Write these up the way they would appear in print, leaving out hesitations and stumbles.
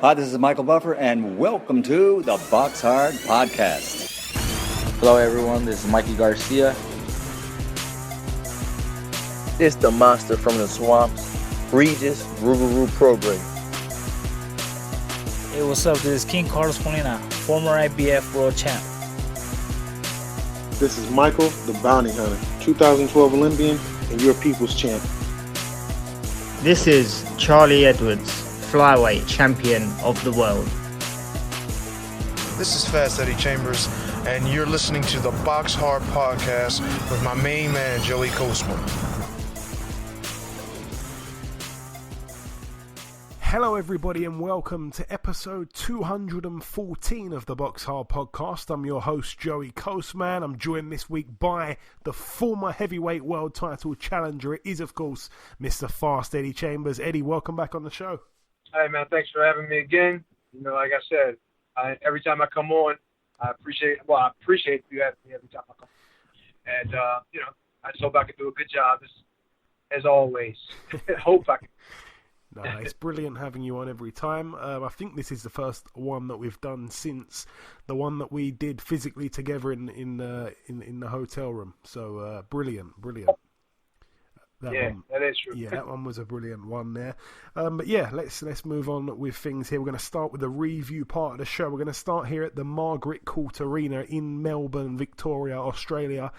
Hi, this is Michael Buffer, and welcome to the BoxHard Podcast. Hello, everyone. This is Mikey Garcia. This the monster from the swamps, Regis Rougarou Program. Hey, what's up? This is King Carlos Molina, former IBF world champ. This is Michael, the Bounty Hunter, 2012 Olympian and your people's champ. This is Charlie Edwards, flyweight champion of the world. This is Fast Eddie Chambers, and you're listening to the BoxHard Podcast with my main man, Joey Coastman. Hello everybody and welcome to episode 214 of the BoxHard Podcast. I'm your host Joey Coastman. I'm joined this week by the former heavyweight world title challenger. It is of course Mr. Fast Eddie Chambers. Eddie, welcome back on the show. Hey man, thanks for having me again. You know, like I said, every time I come on, I appreciate you having me every time I come on. And I just hope I can do a good job as always. Hope I can. No, it's brilliant having you on every time. I think this is the first one that we've done since the one that we did physically together in the hotel room. So brilliant. That is true. Yeah, that one was a brilliant one there. But yeah, let's move on with things here. We're going to start with the review part of the show. We're going to start here at the Margaret Court Arena in Melbourne, Victoria, Australia.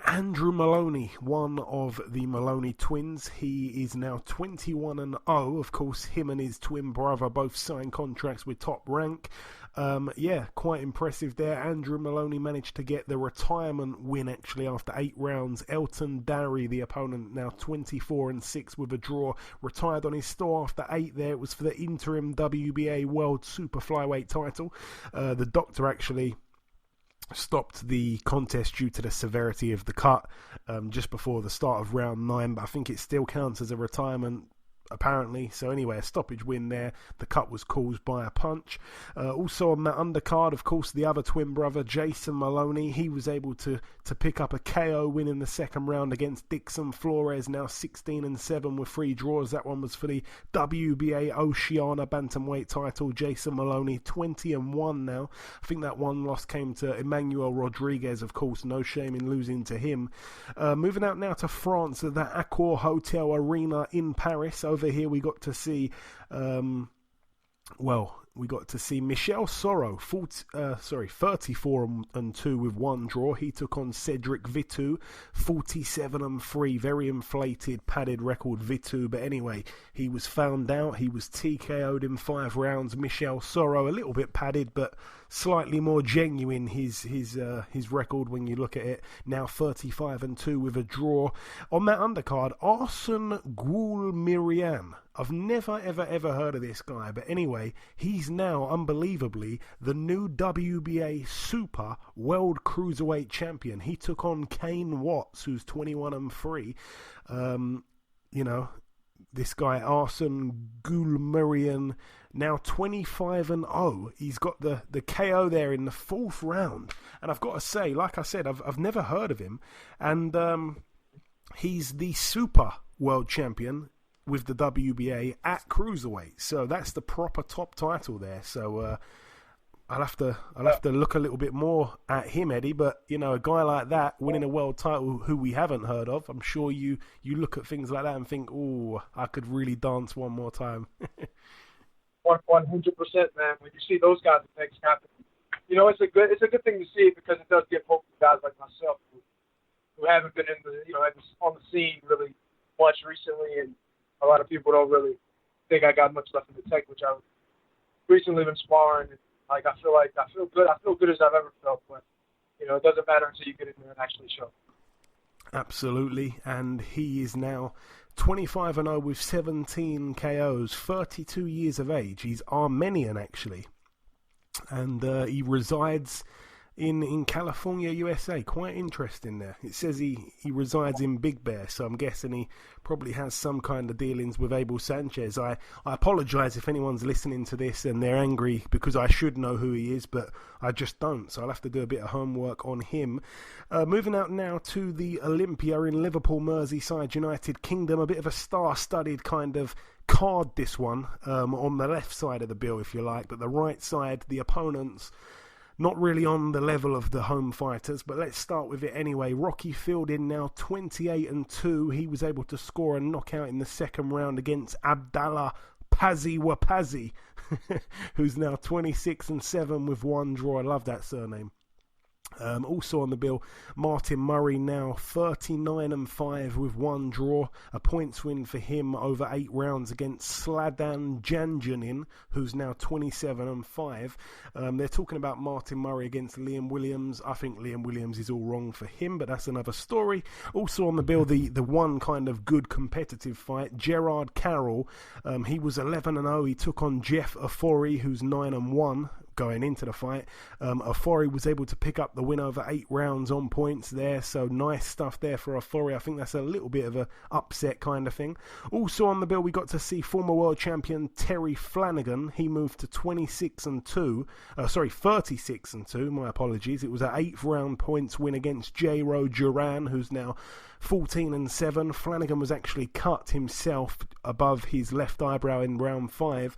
Andrew Maloney, one of the Maloney twins. He is now 21-0. Of course, him and his twin brother both signed contracts with Top Rank. Quite impressive there. Andrew Maloney managed to get the retirement win actually after 8 rounds. Elton Darry, the opponent, now 24-6 with a draw, retired on his store after 8 there. It was for the interim WBA World Super Flyweight title. The doctor actually stopped the contest due to the severity of the cut just before the start of round 9, but I think it still counts as a retirement apparently. So anyway, a stoppage win there. The cut was caused by a punch. Also on that undercard, of course, the other twin brother, Jason Maloney, he was able to pick up a KO win in the second round against Dixon Flores, now 16-7 with 3 draws. That one was for the WBA Oceania Bantamweight title. Jason Maloney 20-1 now. I think that one loss came to Emmanuel Rodriguez, of course, no shame in losing to him. Moving out now to France at the Accor Hotel Arena in Paris. Over here we got to see Michel Soro, 34-2 with 1 draw. He took on Cedric Vitu, 47-3, very inflated, padded record Vitu. But anyway, he was found out. He was TKO'd in 5 rounds. Michel Soro, a little bit padded, but slightly more genuine, his record when you look at it. Now 35-2 with a draw. On that undercard, Arsene Gulmirian. I've never, ever heard of this guy, but anyway, he's now, unbelievably, the new WBA Super World Cruiserweight Champion. He took on Kane Watts, who's 21-3. This guy, Arsene Gulmirian, now 25-0. He's got the KO there in the 4th round. And I've got to say, like I said, I've never heard of him. And he's the Super World Champion with the WBA at Cruiserweight. So that's the proper top title there. So I'll have to look a little bit more at him, Eddie. But a guy like that winning a world title who we haven't heard of, I'm sure you look at things like that and think, oh, I could really dance one more time. 100%, man. When you see those guys, it makes happen. It's a good thing to see because it does give hope to guys like myself who haven't been on the scene really much recently, and a lot of people don't really think I got much left in the tank, which I've recently been sparring. And, I feel good. I feel good as I've ever felt, but it doesn't matter until you get in there and actually show. Absolutely, and he is now 25-0 with 17 KOs, 32 years of age. He's Armenian actually, and he resides in California, USA. Quite interesting there. It says he resides in Big Bear, so I'm guessing he probably has some kind of dealings with Abel Sanchez. I apologise if anyone's listening to this and they're angry because I should know who he is, but I just don't, so I'll have to do a bit of homework on him. Moving out now to the Olympia in Liverpool, Merseyside, United Kingdom, a bit of a star-studded kind of card this one on the left side of the bill, if you like, but the right side, the opponents, not really on the level of the home fighters, but let's start with it anyway. Rocky Fielding now 28-2. He was able to score a knockout in the second round against Abdallah Pazi, who's now 26-7 with one draw. I love that surname. Also on the bill, Martin Murray now 39-5 with one draw, a points win for him over 8 rounds against Sladan Janjanin, who's now 27-5. They're talking about Martin Murray against Liam Williams. I think Liam Williams is all wrong for him, but that's another story. Also on the bill, the one kind of good competitive fight, Gerard Carroll. He was 11-0. He took on Jeff Ofori, who's 9-1. Going into the fight, Ofori was able to pick up the win over 8 rounds on points there, so nice stuff there for Ofori. I think that's a little bit of a upset kind of thing. Also on the bill, we got to see former world champion Terry Flanagan. He moved to 36-2, my apologies. It was an 8th round points win against Jairo Duran, who's now 14-7. Flanagan was actually cut himself above his left eyebrow in round 5.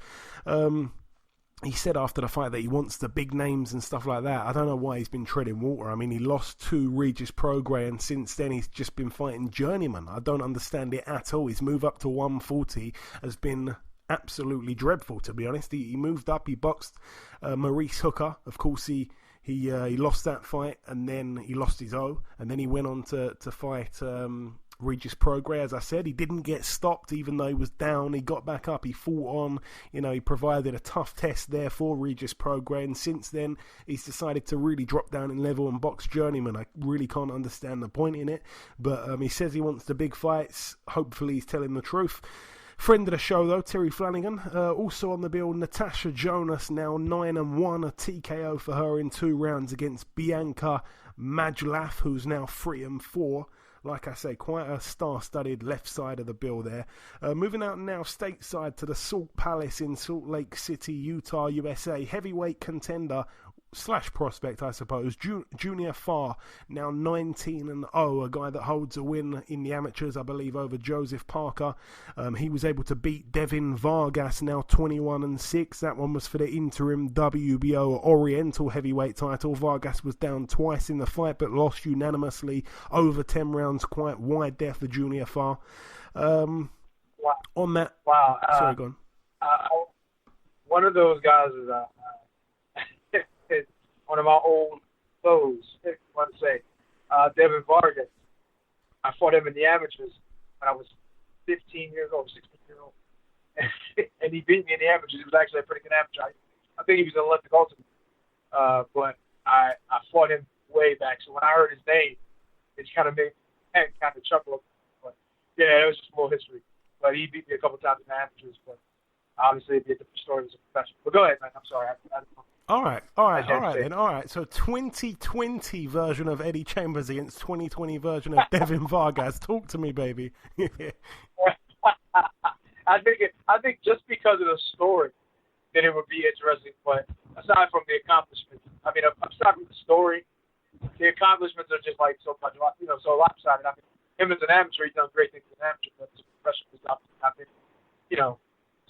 He said after the fight that he wants the big names and stuff like that. I don't know why he's been treading water. I mean, he lost to Regis Prograis, and since then he's just been fighting journeyman. I don't understand it at all. His move up to 140 has been absolutely dreadful, to be honest. He moved up, he boxed Maurice Hooker. Of course, he lost that fight, and then he lost his O, and then he went on to fight Regis Prograis. As I said, he didn't get stopped even though he was down. He got back up, he fought on, he provided a tough test there for Regis Prograis, and since then he's decided to really drop down in level and box journeyman. I really can't understand the point in it, but he says he wants the big fights. Hopefully he's telling the truth. Friend of the show though, Terry Flanagan. Also on the bill, Natasha Jonas, now 9-1, a TKO for her in 2 rounds against Bianca Majlaf, who's now 3-4. Like I say, quite a star-studded left side of the bill there. Moving out now stateside to the Salt Palace in Salt Lake City, Utah, USA. Heavyweight contender / prospect, I suppose, Junior Farr, now 19-0, a guy that holds a win in the amateurs, I believe, over Joseph Parker. He was able to beat Devin Vargas, now 21-6. That one was for the interim WBO Oriental heavyweight title. Vargas was down twice in the fight, but lost unanimously over 10 rounds, quite wide there for Junior Farr. On that... Wow. Sorry, go on. One of those guys is... one of my old foes, if you want to say, Devin Vargas. I fought him in the amateurs when I was 16 years old. And he beat me in the amateurs. He was actually a pretty good amateur. I think he was an Olympic ultimate. But I fought him way back. So when I heard his name, it kind of made me kind of chuckle. But yeah, it was just a little history. But he beat me a couple times in the amateurs. But obviously, it'd be a different story as a professional. But go ahead, man. I'm sorry. I don't know. All right. So 2020 version of Eddie Chambers against 2020 version of Devin Vargas. Talk to me, baby. I think just because of the story, then it would be interesting. But aside from the accomplishments, aside from the story, the accomplishments are just like so much, so lopsided. I mean, him as an amateur, he's done great things as an amateur, but as a professional, he's not.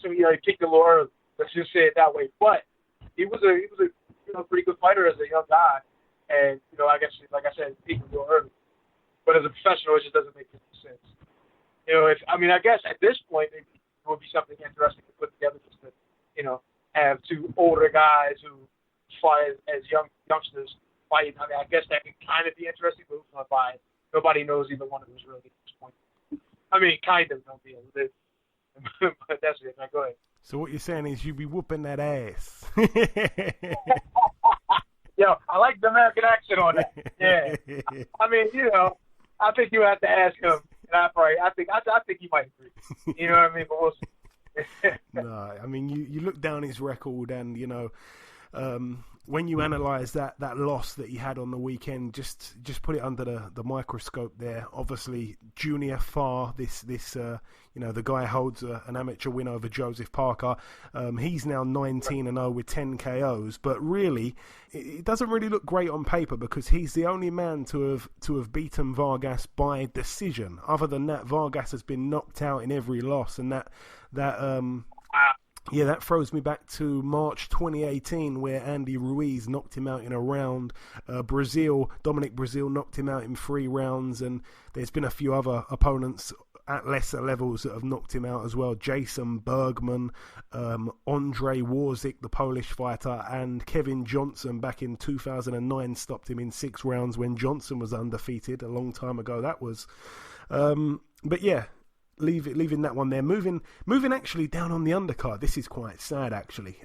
So he kicked a little early. Let's just say it that way. But he was a pretty good fighter as a young guy, and I guess like I said, he peaked a little early. But as a professional, it just doesn't make any sense. I guess at this point it would be something interesting to put together, just to have 2 older guys who fight as youngsters fighting. I guess that could kind of be interesting, but who's gonna buy it? Nobody knows either one of them really at this point. Kind of don't be able to. But that's it. Now go ahead. So what you're saying is you be whooping that ass. Yo, I like the American accent on that. Yeah. I think you have to ask him. And I think he might agree. You know what I mean? But we'll see. No, you look down his record, and when you analyse that loss that he had on the weekend, just put it under the microscope there. Obviously, Junior Farr, the guy holds an amateur win over Joseph Parker. He's now 19-0 with 10 KOs, but really, it doesn't really look great on paper because he's the only man to have beaten Vargas by decision. Other than that, Vargas has been knocked out in every loss, and that throws me back to March 2018 where Andy Ruiz knocked him out in a round. Dominic Brazil knocked him out in 3 rounds, and there's been a few other opponents at lesser levels that have knocked him out as well. Jason Bergman, Andrzej Warzik, the Polish fighter, and Kevin Johnson back in 2009 stopped him in 6 rounds when Johnson was undefeated a long time ago. That was... but yeah... Leaving that one there. Moving actually down on the undercard. This is quite sad, actually.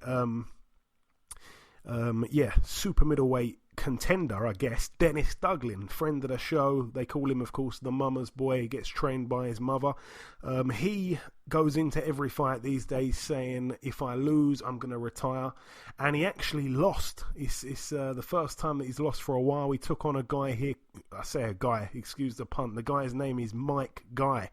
Super middleweight contender, I guess. Dennis Duglin, friend of the show. They call him, of course, the mama's boy. He gets trained by his mother. He goes into every fight these days saying, if I lose, I'm going to retire. And he actually lost. It's the first time that he's lost for a while. He took on a guy here. I say a guy, excuse the pun. The guy's name is Mike Guy.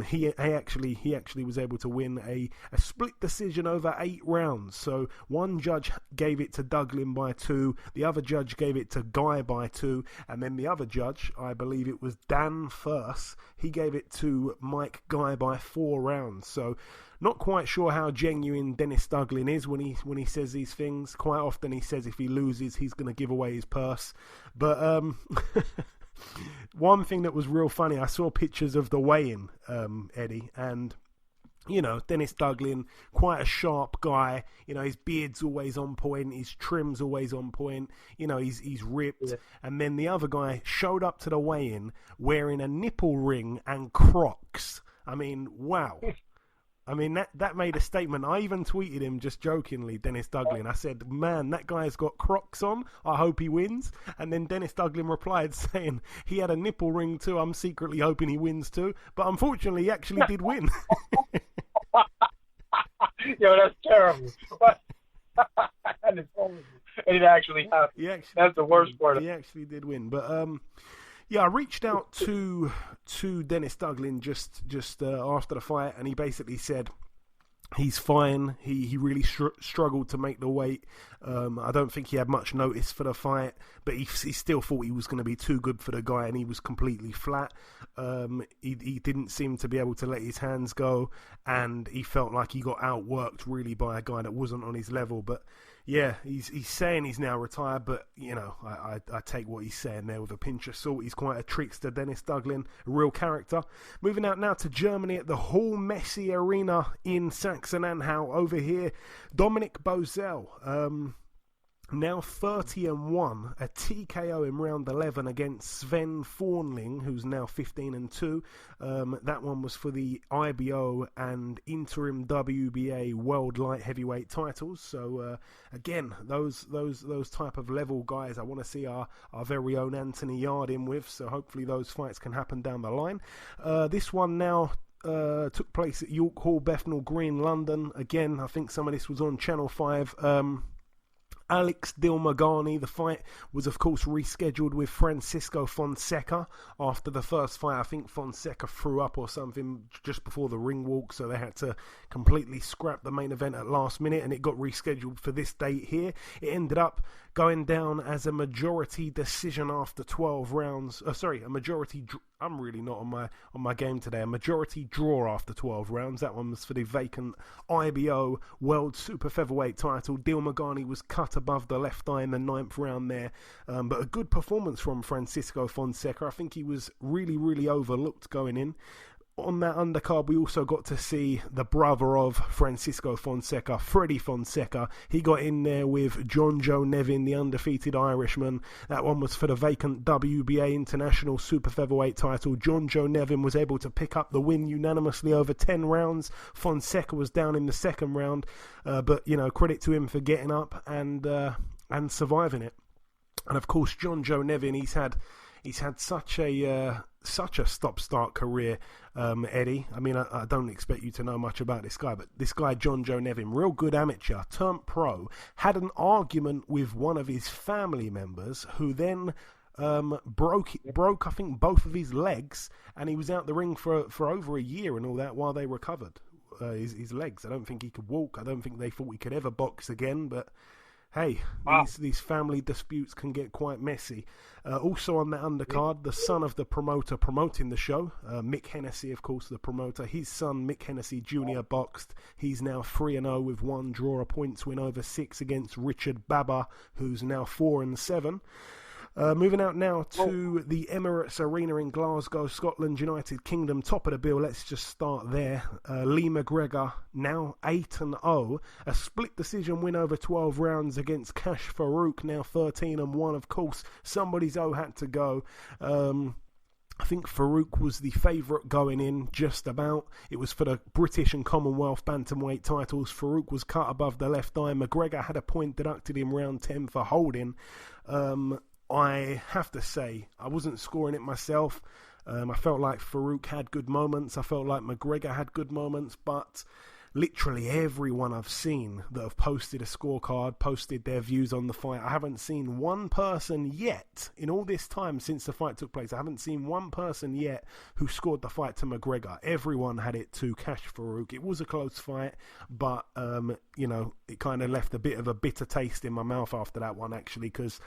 He actually was able to win a split decision over 8 rounds. So one judge gave it to Duglin by 2, the other judge gave it to Guy by 2, and then the other judge, I believe it was Dan First, he gave it to Mike Guy by 4 rounds. So not quite sure how genuine Dennis Duglin is when he says these things. Quite often he says if he loses, he's going to give away his purse. But one thing that was real funny, I saw pictures of the weigh-in, Eddie, and Dennis Duglin, quite a sharp guy. His beard's always on point, his trim's always on point. He's ripped. Yeah. And then the other guy showed up to the weigh-in wearing a nipple ring and Crocs. I mean, wow. I mean, that made a statement. I even tweeted him just jokingly, Dennis Duglin. I said, man, that guy's got Crocs on. I hope he wins. And then Dennis Duglin replied saying he had a nipple ring too. I'm secretly hoping he wins too. But unfortunately, he actually did win. Yo, that's terrible. That is horrible. It actually happened. That's the worst part. He actually did win. But I reached out to Dennis Duglin just after the fight, and he basically said he's fine. He really struggled to make the weight. I don't think he had much notice for the fight, but he still thought he was going to be too good for the guy, and he was completely flat. He didn't seem to be able to let his hands go, and he felt like he got outworked really by a guy that wasn't on his level. But yeah, he's saying he's now retired, but I take what he's saying there with a pinch of salt. He's quite a trickster, Dennis Duglin, a real character. Moving out now to Germany at the Hall Messi Arena in Sachsen-Anhalt. Over here, Dominic Bozell, now 30-1, a TKO in round 11 against Sven Fornling, who's now 15-2. That one was for the IBO and interim WBA World Light Heavyweight titles. So again, those type of level guys I want to see our very own Anthony Yard in with. So hopefully those fights can happen down the line. This one now took place at York Hall, Bethnal Green, London. Again, I think some of this was on Channel 5. Alex Dilmagani. The fight was, of course, rescheduled with Francisco Fonseca after the first fight. I think Fonseca threw up or something just before the ring walk, so they had to completely scrap the main event at last minute, and it got rescheduled for this date here. It ended up going down as a majority decision after 12 rounds. A majority... I'm really not on my game today. A majority draw after 12 rounds. That one was for the vacant IBO World Super Featherweight title. Dilmagani was cut above the left eye in the 9th round there. But a good performance from Francisco Fonseca. I think he was really, really overlooked going in. On that undercard, we also got to see the brother of Francisco Fonseca, Freddie Fonseca. He got in there with John Joe Nevin, the undefeated Irishman. That one was for the vacant WBA International Super Featherweight title. John Joe Nevin was able to pick up the win unanimously over 10 rounds. Fonseca was down in the 2nd round, but credit to him for getting up and surviving it. And of course, John Joe Nevin, he's had he's had such a stop-start career, Eddie. I mean, I don't expect you to know much about this guy, but this guy, John Joe Nevin, real good amateur, turned pro, had an argument with one of his family members who then broke I think both of his legs, and he was out the ring for over a year and all that while they recovered his legs. I don't think he could walk. I don't think they thought he could ever box again, but hey, these family disputes can get quite messy. Also on that undercard, the son of the promoter promoting the show, Mick Hennessy, of course, the promoter. His son, Mick Hennessy Jr., boxed. He's now 3-0 with 1 draw, a points win over 6 against Richard Baba, who's now 4-7. Moving out now to the Emirates Arena in Glasgow, Scotland, United Kingdom, top of the bill. Let's just start there. Lee McGregor, now 8-0. A split decision win over 12 rounds against Kash Farouk, now 13-1. Of course, somebody's had to go. I think Farouk was the favourite going in, just about. It was for the British and Commonwealth bantamweight titles. Farouk was cut above the left eye. McGregor had a point deducted in round 10 for holding. I have to say, I wasn't scoring it myself. I felt like Farouk had good moments. I felt like McGregor had good moments, but literally everyone I've seen that have posted a scorecard, posted their views on the fight, I haven't seen one person yet, in all this time since the fight took place, I haven't seen one person yet who scored the fight to McGregor. Everyone had it to Kash Farouk. It was a close fight, but, it kind of left a bit of a bitter taste in my mouth after that one, actually, because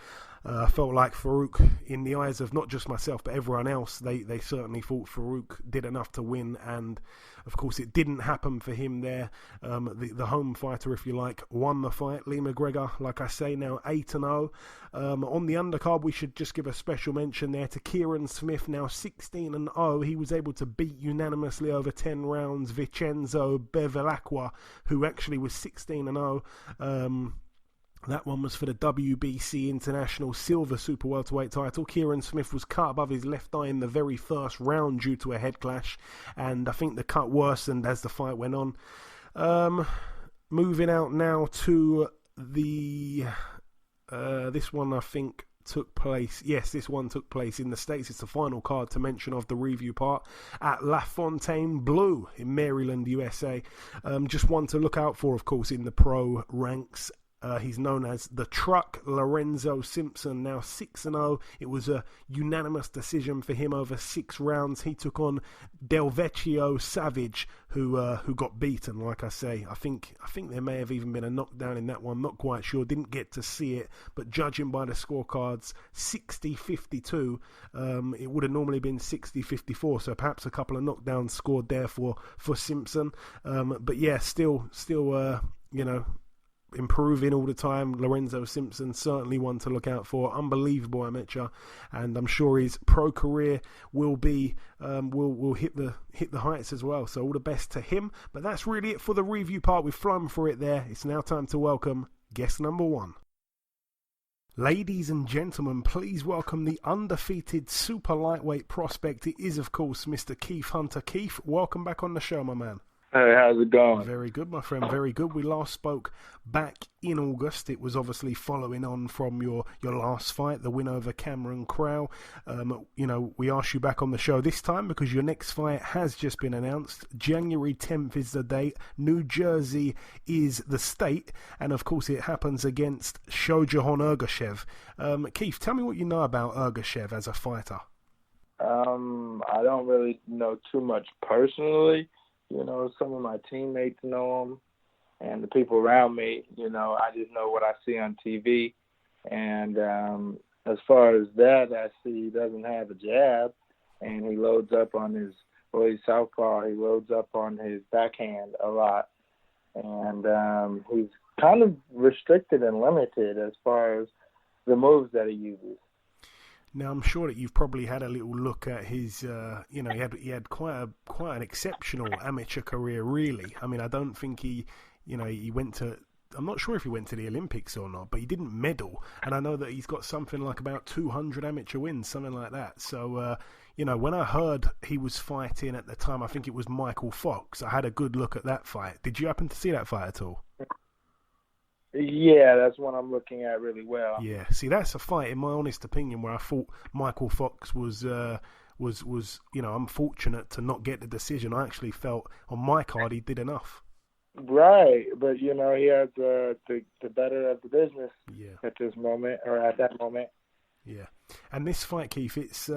I felt like Farouk, in the eyes of not just myself, but everyone else, they certainly thought Farouk did enough to win, and of course it didn't happen for him there. The home fighter, if you like, won the fight. Lee McGregor, like I say, now 8-0. On the undercard, we should just give a special mention there to Kieran Smith, now 16-0. He was able to beat unanimously over 10 rounds Vincenzo Bevilacqua, who actually was 16-0. That one was for the WBC International Silver Super Welterweight title. Kieran Smith was cut above his left eye in the very first round due to a head clash, and I think the cut worsened as the fight went on. Moving out now to the this one I think took place. Yes, this one took place in the States. It's the final card to mention of the review part at La Fontaine Blue in Maryland, USA. Just one to look out for, of course, in the pro ranks. He's known as the Truck, Lorenzo Simpson, now 6-0. It was a unanimous decision for him over 6 rounds. He took on Del Vecchio Savage, who got beaten. Like I say, I think there may have even been a knockdown in that one. Not quite sure. Didn't get to see it, but judging by the scorecards, 60-52. It would have normally been 60-54. So perhaps a couple of knockdowns scored there for Simpson. But yeah, still, improving all the time. Lorenzo Simpson, certainly one to look out for. Unbelievable amateur, and I'm sure his pro career will be will hit the heights as well. So all the best to him. But that's really it for the review part. We've flown through it there. It's now time to welcome guest number 1. Ladies and gentlemen, please welcome the undefeated super lightweight prospect. It is, of course, Mr. Keith Hunter. Keith, welcome back on the show, my man. Hey, how's it going? Very good, my friend, very good. We last spoke back in August. It was obviously following on from your last fight, the win over Cameron Crowe. We asked you back on the show this time because your next fight has just been announced. January 10th is the date. New Jersey is the state. And, of course, it happens against Shohjahon Ergashev. Keith, tell me what you know about Ergashev as a fighter. I don't really know too much personally. Some of my teammates know him, and the people around me, I just know what I see on TV. And as far as that, I see he doesn't have a jab, and he loads up on he's southpaw, he loads up on his backhand a lot. And he's kind of restricted and limited as far as the moves that he uses. Now, I'm sure that you've probably had a little look at his, he had quite an exceptional amateur career, really. I mean, I don't think he went to, I'm not sure if he went to the Olympics or not, but he didn't medal. And I know that he's got something like about 200 amateur wins, something like that. So, when I heard he was fighting at the time, I think it was Michael Fox. I had a good look at that fight. Did you happen to see that fight at all? Yeah, that's one I'm looking at really well. Yeah, see, that's a fight, in my honest opinion, where I thought Michael Fox was unfortunate to not get the decision. I actually felt on my card he did enough. Right, but he had the better of the business at this moment, or at that moment. Yeah, and this fight, Keith, it's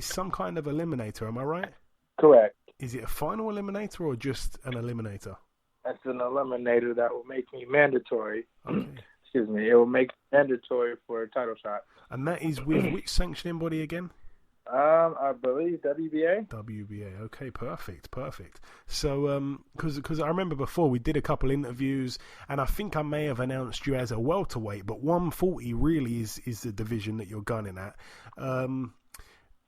some kind of eliminator. Am I right? Correct. Is it a final eliminator or just an eliminator? That's an eliminator that will make me mandatory. Okay. Excuse me. It will make mandatory for a title shot. And that is with which sanctioning body again? I believe WBA. WBA. Okay, perfect. So, because I remember before we did a couple interviews, and I think I may have announced you as a welterweight, but 140 really is the division that you're gunning at.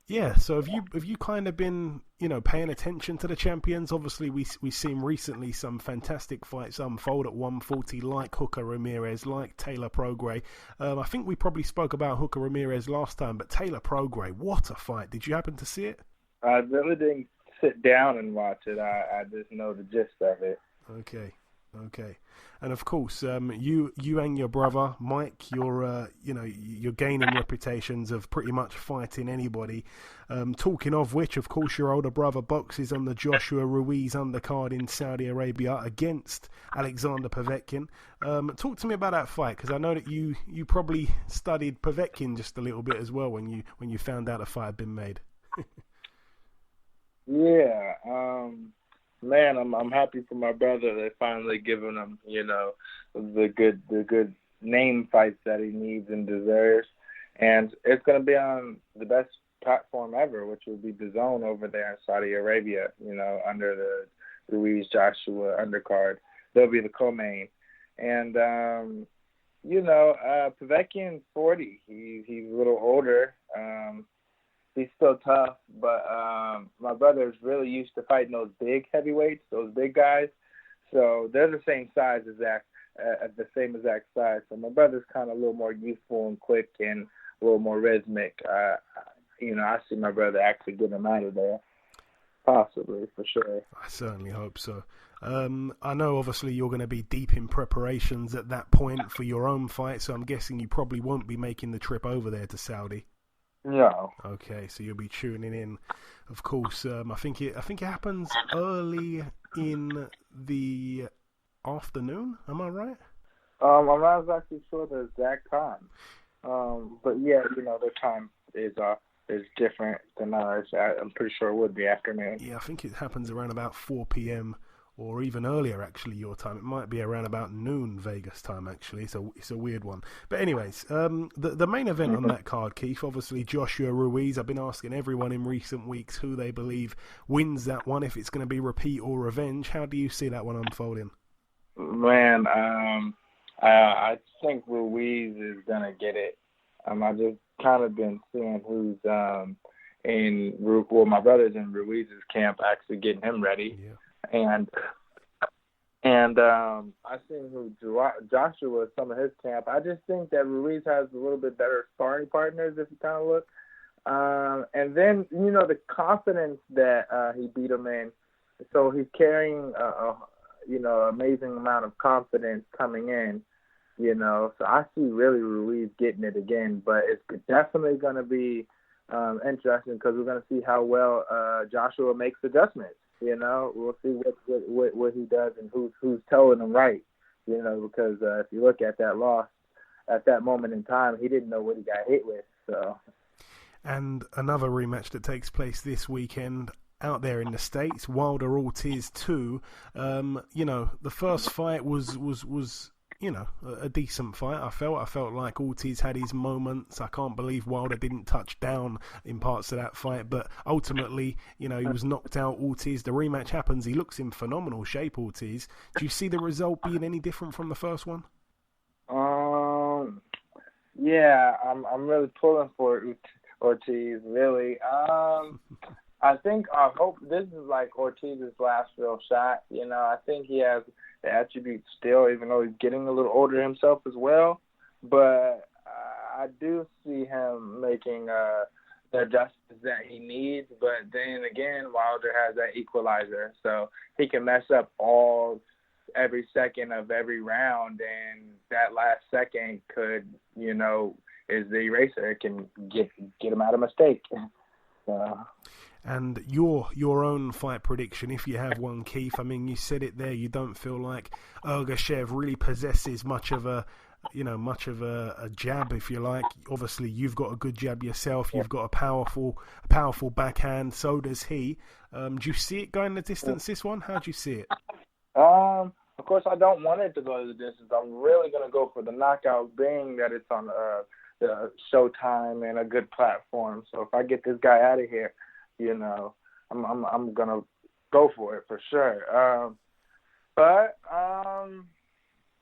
Yeah. So have you kind of been paying attention to the champions? Obviously, we've seen recently some fantastic fights unfold at 140, like Hooker Ramirez, like Taylor Prograis. I think we probably spoke about Hooker Ramirez last time, but Taylor Prograis, what a fight! Did you happen to see it? I really didn't sit down and watch it. I just know the gist of it. Okay. And of course, you and your brother Mike, you're gaining reputations of pretty much fighting anybody. Talking of which, of course, your older brother boxes on the Joshua Ruiz undercard in Saudi Arabia against Alexander Povetkin. Talk to me about that fight, because I know that you probably studied Povetkin just a little bit as well when you found out a fight had been made. Yeah. Man, I'm happy for my brother. They finally given him, the good name fights that he needs and deserves, and it's going to be on the best platform ever, which will be the Zone over there in Saudi Arabia. Under the Ruiz Joshua undercard, they'll be the co-main, and Povetkin 40. He's a little older. He's still tough, but my brother is really used to fighting those big heavyweights, those big guys. So they're the same size the same exact size. So my brother's kind of a little more youthful and quick and a little more rhythmic. I see my brother actually get him out of there, possibly, for sure. I certainly hope so. I know, obviously, you're going to be deep in preparations at that point for your own fight, so I'm guessing you probably won't be making the trip over there to Saudi. No. Okay, so you'll be tuning in. Of course, I think it happens early in the afternoon. Am I right? I'm not exactly sure the exact time. But yeah, their time is different than ours. I'm pretty sure it would be afternoon. Yeah, I think it happens around about 4 p.m. or even earlier, actually, your time. It might be around about noon Vegas time, actually. It's a weird one. But anyways, the main event on that card, Keith, obviously Joshua Ruiz. I've been asking everyone in recent weeks who they believe wins that one, if it's going to be repeat or revenge. How do you see that one unfolding? Man, I think Ruiz is going to get it. I just kind of been seeing who's my brother's in Ruiz's camp, actually getting him ready. Yeah. And I seen who Joshua, some of his camp. I just think that Ruiz has a little bit better sparring partners if you kind of look. And then, the confidence that he beat him in. So he's carrying amazing amount of confidence coming in, So I see really Ruiz getting it again, but it's definitely going to be interesting because we're going to see how well Joshua makes adjustments. We'll see what he does and who's telling him right. Because if you look at that loss at that moment in time, he didn't know what he got hit with. So. And another rematch that takes place this weekend out there in the States, Wilder Ortiz II. The first fight was a decent fight. I felt like Ortiz had his moments. I can't believe Wilder didn't touch down in parts of that fight, but ultimately, he was knocked out. Ortiz, the rematch happens. He looks in phenomenal shape, Ortiz. Do you see the result being any different from the first one? Yeah, I'm really pulling for Ortiz, really. I hope this is like Ortiz's last real shot. I think he has the attributes still, even though he's getting a little older himself as well. But I do see him making the adjustments that he needs. But then again, Wilder has that equalizer, so he can mess up all every second of every round, and that last second could, is the eraser. It can get him out of mistake. And your own fight prediction, if you have one, Keith. I mean, you said it there. You don't feel like Ergashev really possesses much of a jab, if you like. Obviously, you've got a good jab yourself. You've got a powerful backhand. So does he. Do you see it going the distance, this one? How do you see it? Of course, I don't want it to go the distance. I'm really going to go for the knockout, being that it's on the Showtime and a good platform. So if I get this guy out of here, I'm going to go for it for sure. But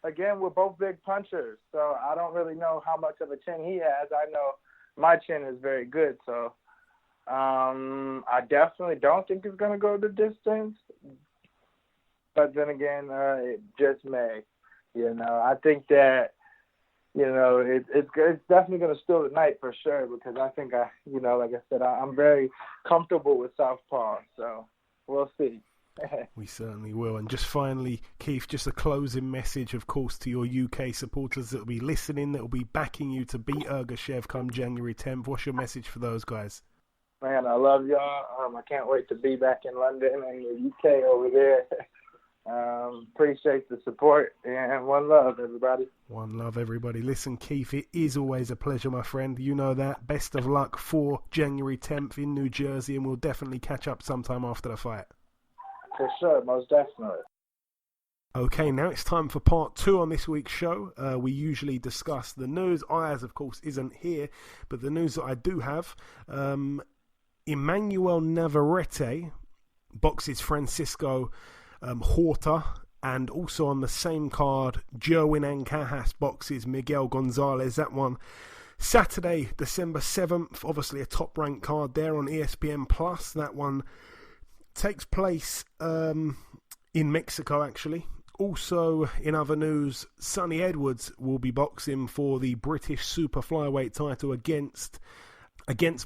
again, we're both big punchers, so I don't really know how much of a chin he has. I know my chin is very good, so I definitely don't think it's going to go the distance. But then again, it just may. I think that, it's definitely going to steal the night for sure, because I think like I said, I'm very comfortable with southpaw, so we'll see. We certainly will. And just finally, Keith, just a closing message, of course, to your UK supporters that will be listening, that will be backing you to beat Ergashev come January 10th. What's your message for those guys? Man, I love y'all. I can't wait to be back in London and the UK over there. Appreciate the support, and one love, everybody. One love, everybody. Listen, Keith, it is always a pleasure, my friend. You know that. Best of luck for January 10th in New Jersey, and we'll definitely catch up sometime after the fight. For sure, most definitely. Okay, now it's time for part 2 on this week's show. We usually discuss the news. Ayaz, of course, isn't here, but the news that I do have, Emmanuel Navarrete boxes Francisco Horta, and also on the same card, Jerwin Ancajas boxes Miguel Gonzalez. That one Saturday, December 7th, obviously a top-ranked card there on ESPN+. That one takes place in Mexico, actually. Also, in other news, Sonny Edwards will be boxing for the British super flyweight title against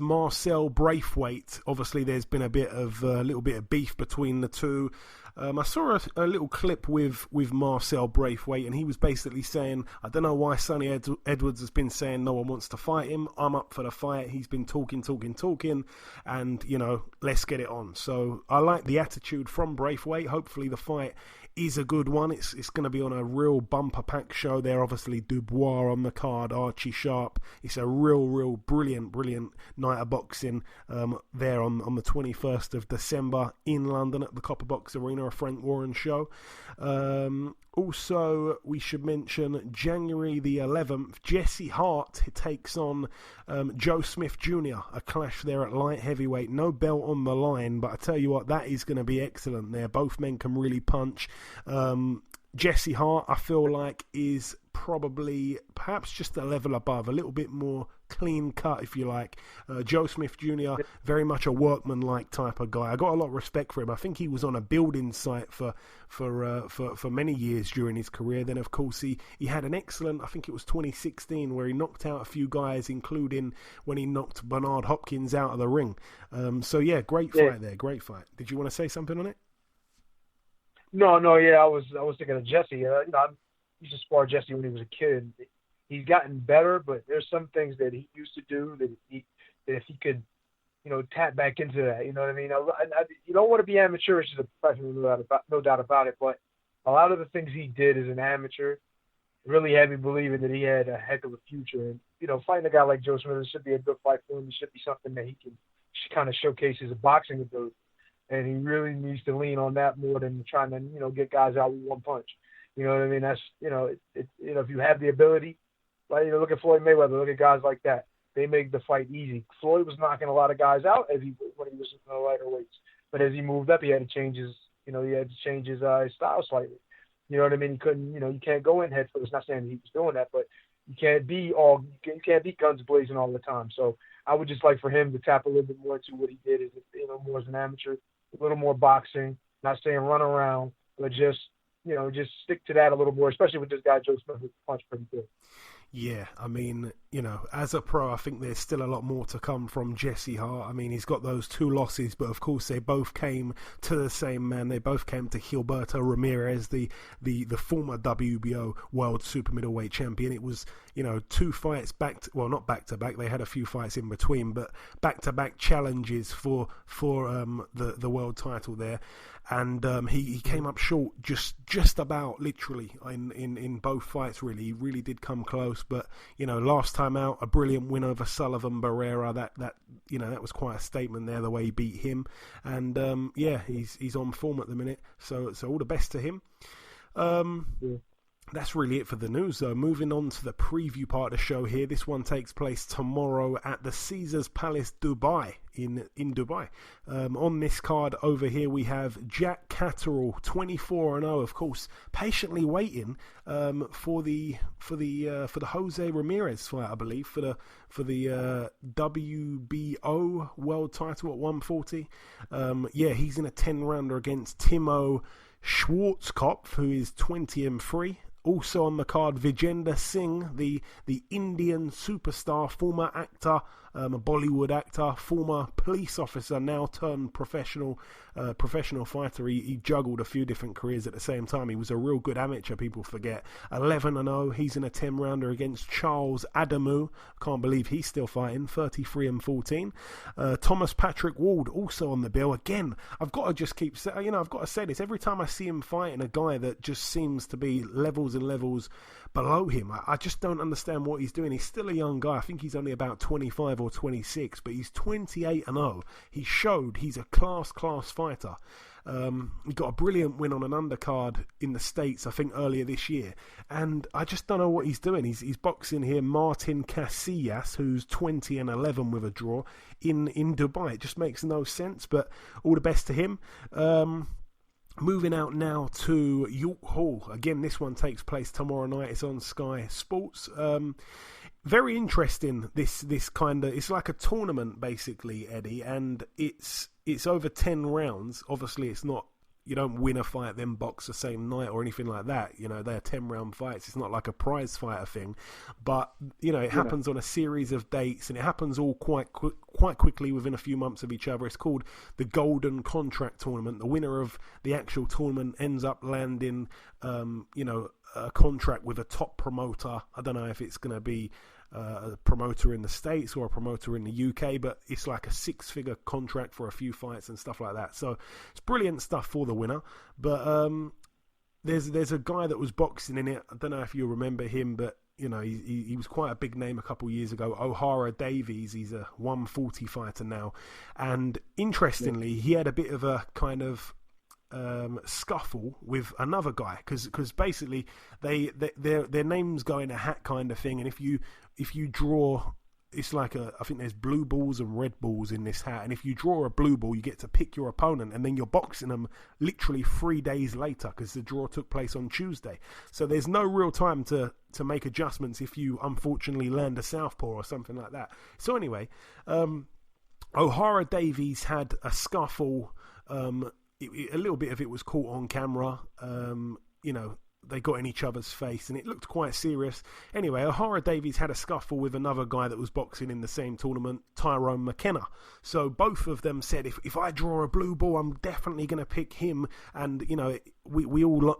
Marcel Braithwaite. Obviously, there's been a little bit of beef between the two. I saw a little clip with Marcel Braithwaite, and he was basically saying, I don't know why Sonny Edwards has been saying no one wants to fight him. I'm up for the fight. He's been talking, and, let's get it on. So I like the attitude from Braithwaite. Hopefully the fight is a good one. It's going to be on a real bumper pack show there. Obviously Dubois on the card, Archie Sharp. It's a real brilliant night of boxing there on the 21st of December in London at the Copper Box Arena, a Frank Warren show. Also, we should mention January the 11th, Jesse Hart takes on Joe Smith Jr., a clash there at light heavyweight. No belt on the line, but I tell you what, that is going to be excellent there. Both men can really punch. Jesse Hart, I feel like, is probably perhaps just a level above, a little bit more clean cut, if you like. Joe Smith Jr., very much a workman-like type of guy. I got a lot of respect for him. I think he was on a building site for many years during his career. Then, of course, he had an excellent, I think it was 2016, where he knocked out a few guys, including when he knocked Bernard Hopkins out of the ring. Great fight there, great fight. Did you want to say something on it? No, I was thinking of Jesse. I used to spar Jesse when he was a kid. He's gotten better, but there's some things that he used to do that if he could, tap back into that. You know what I mean? You don't want to be amateurish as a professional, no doubt about it. But a lot of the things he did as an amateur really had me believing that he had a heck of a future. And fighting a guy like Joe Smith, it should be a good fight for him. It should be something that he can kind of showcase his boxing ability. And he really needs to lean on that more than trying to, get guys out with one punch. You know what I mean? That's, if you have the ability, like, look at Floyd Mayweather, look at guys like that. They make the fight easy. Floyd was knocking a lot of guys out when he was in the lighter weights. But as he moved up, he had to change his style slightly. You know what I mean? He couldn't, you can't go in head first. Not saying he was doing that, but you can't be guns blazing all the time. So I would just like for him to tap a little bit more into what he did more as an amateur, a little more boxing, not saying run around, but just stick to that a little more, especially with this guy, Joe Smith, who punch pretty good. Yeah, I mean, as a pro, I think there's still a lot more to come from Jesse Hart. I mean, he's got those 2 losses, but of course they both came to the same man. They both came to Gilberto Ramirez, the former WBO World Super Middleweight Champion. It was, 2 fights not back to back. They had a few fights in between, but back to back challenges for the world title there. And he came up short just about literally in both fights. Really, he really did come close. But last time out, a brilliant win over Sullivan Barrera. That was quite a statement there, the way he beat him. And he's on form at the minute. So all the best to him. That's really it for the news, though. Moving on to the preview part of the show here. This one takes place tomorrow at the Caesars Palace, Dubai, in Dubai. On this card over here, we have Jack Catterall, 24-0, of course, patiently waiting for the Jose Ramirez fight, I believe, for the WBO world title at 140. He's in a 10-rounder against Timo Schwarzkopf, who is 20-3. Also on the card, Vijender Singh, the Indian superstar, former actor, a Bollywood actor, former police officer, now turned professional fighter. He juggled a few different careers at the same time. He was a real good amateur, people forget. 11-0. He's in a 10-rounder against Charles Adamu. Can't believe he's still fighting. 33-14. Thomas Patrick Ward also on the bill. Again, I've got to just keep I've got to say this every time I see him fighting a guy that just seems to be levels and levels below him. I just don't understand what he's doing. He's still a young guy. I think he's only about 25 or 26, but he's 28-0. He showed he's a class fighter. He got a brilliant win on an undercard in the States, I think, earlier this year. And I just don't know what he's doing. He's boxing here Martin Casillas, who's 20-11 with a draw in Dubai. It just makes no sense, but all the best to him. Moving out now to York Hall. Again, this one takes place tomorrow night. It's on Sky Sports. Very interesting, this kind of... It's like a tournament, basically, Eddie, and it's over 10 rounds. Obviously, it's not... You don't win a fight, then box the same night or anything like that. They're 10-round fights. It's not like a prize fighter thing. But, it happens on a series of dates, and it happens all quite quickly within a few months of each other. It's called the Golden Contract Tournament. The winner of the actual tournament ends up landing, a contract with a top promoter. I don't know if it's going to be a promoter in the States or a promoter in the UK, but it's like a 6-figure contract for a few fights and stuff like that. So it's brilliant stuff for the winner. But there's a guy that was boxing in it. I don't know if you remember him, but he was quite a big name a couple of years ago. O'Hara Davies, he's a 140 fighter now. And interestingly, he had a bit of a kind of scuffle with another guy because basically their names go in a hat kind of thing, and if you draw, it's like I think there's blue balls and red balls in this hat, and if you draw a blue ball, you get to pick your opponent, and then you're boxing them literally 3 days later because the draw took place on Tuesday. So there's no real time to make adjustments if you unfortunately land a southpaw or something like that. So anyway, O'Hara Davies had a scuffle. A little bit of it was caught on camera. They got in each other's face and it looked quite serious. Anyway, O'Hara Davies had a scuffle with another guy that was boxing in the same tournament, Tyrone McKenna. So both of them said, if I draw a blue ball, I'm definitely going to pick him. And, we all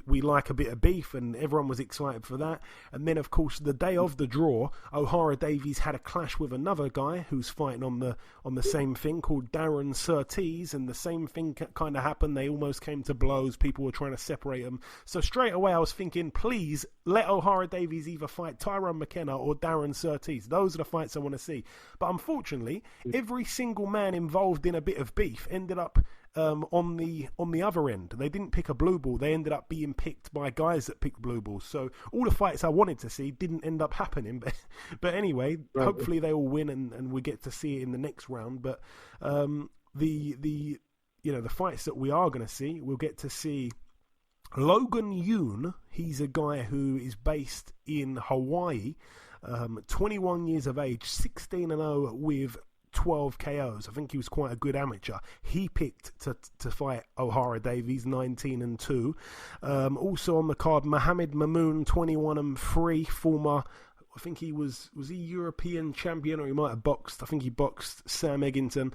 like a bit of beef, and everyone was excited for that. And then, of course, the day of the draw, O'Hara Davies had a clash with another guy who's fighting on the same thing called Darren Surtees, and the same thing kind of happened. They almost came to blows. People were trying to separate them. So straight away, I was thinking, please let O'Hara Davies either fight Tyrone McKenna or Darren Surtees. Those are the fights I want to see. But unfortunately, every single man involved in a bit of beef ended up on the other end. They didn't pick a blue ball. They ended up being picked by guys that picked blue balls. So all the fights I wanted to see didn't end up happening. But anyway, hopefully they all win and we get to see it in the next round. But the fights that we are going to see, we'll get to see Logan Yoon. He's a guy who is based in Hawaii, 21 years of age, 16-0 with 12 KOs. I think he was quite a good amateur. He picked to fight O'Hara Davies, 19-2. Also on the card, Mohamed Mamoun, 21-3, former I think he was he European champion, or he might have boxed. I think he boxed Sam Eggington.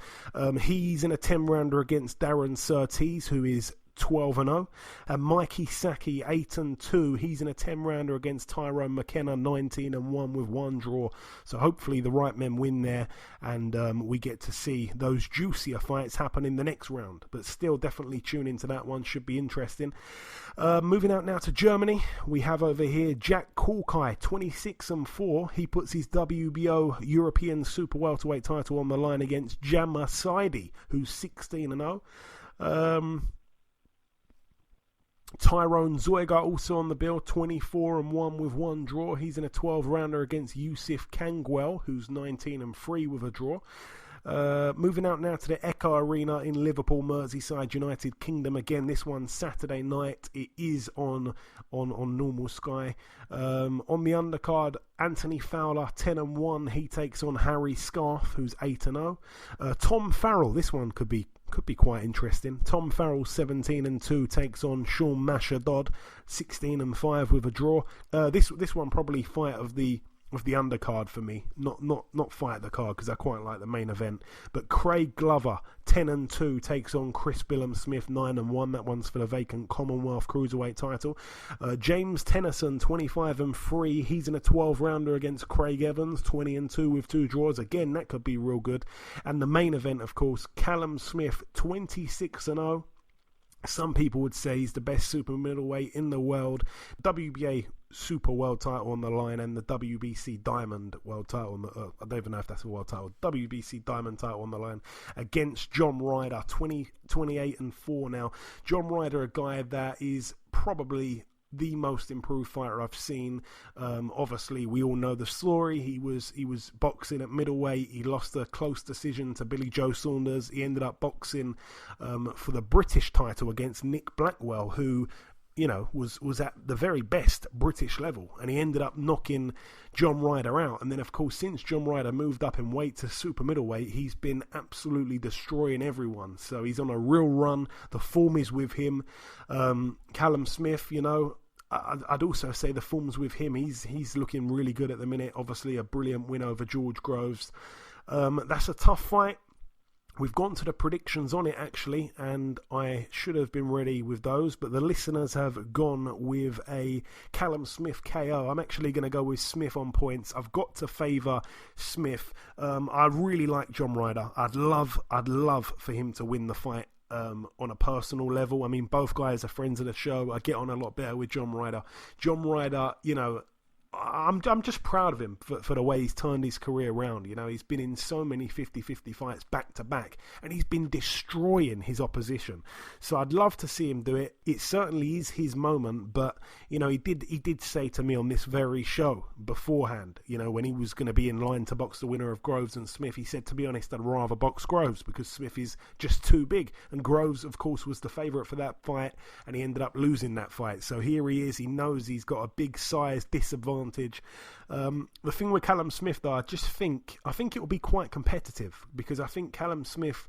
He's in a 10-rounder against Darren Surtees, who is 12-0, and Mikey Saki 8-2. He's in a 10-rounder against Tyrone McKenna 19-1 with one draw. So hopefully the right men win there, and we get to see those juicier fights happen in the next round. But still, definitely tune into that one. Should be interesting. Moving out now to Germany, we have over here Jack Kulkai 26-4. He puts his WBO European Super Welterweight title on the line against Jamma Saidi, who's 16-0. Tyrone Zoiga also on the bill, 24-1 with one draw. He's in a 12-rounder against Yusuf Kangwell, who's 19-3 with a draw. Moving out now to the Echo Arena in Liverpool, Merseyside, United Kingdom. Again, this one Saturday night. It is on normal Sky. On the undercard, Anthony Fowler 10-1. He takes on Harry Scarf, who's 8-0. Tom Farrell. This one could be quite interesting. Tom Farrell 17-2 takes on Sean Mashadod 16-5 with a draw. This one probably fight of the undercard for me, not fight of the card, because I quite like the main event. But Craig Glover 10-2 takes on Chris Billum Smith 9-1. That one's for the vacant Commonwealth Cruiserweight title. James Tennyson 25-3. He's in a 12-rounder against Craig Evans 20-2 with two draws. Again, that could be real good. And the main event, of course, Callum Smith 26-0. Some people would say he's the best super middleweight in the world. WBA Super World title on the line, and the WBC Diamond World title. I don't even know if that's a world title. WBC Diamond title on the line against John Ryder, 28-4 now. John Ryder, a guy that is probably the most improved fighter I've seen. Obviously, we all know the story. He was boxing at middleweight. He lost a close decision to Billy Joe Saunders. He ended up boxing for the British title against Nick Blackwell, who, you know, was at the very best British level, and he ended up knocking John Ryder out. And then, of course, since John Ryder moved up in weight to super middleweight, he's been absolutely destroying everyone. So he's on a real run. The form is with him. Callum Smith, you know, I'd also say the form's with him. He's looking really good at the minute. Obviously, a brilliant win over George Groves. That's a tough fight. We've gone to the predictions on it, actually, and I should have been ready with those, but the listeners have gone with a Callum Smith KO. I'm actually going to go with Smith on points. I've got to favour Smith. I really like John Ryder. I'd love for him to win the fight on a personal level. I mean, both guys are friends of the show. I get on a lot better with John Ryder. John Ryder, you know, I'm just proud of him for the way he's turned his career around. You know, he's been in so many 50-50 fights back to back, and he's been destroying his opposition. So I'd love to see him do it. It certainly is his moment, but you know, he did say to me on this very show beforehand, you know, when he was going to be in line to box the winner of Groves and Smith, he said, to be honest, I'd rather box Groves because Smith is just too big. And Groves, of course, was the favourite for that fight, and he ended up losing that fight. So here he is. He knows he's got a big size disadvantage. The thing with Callum Smith, though, I think it will be quite competitive, because I think Callum Smith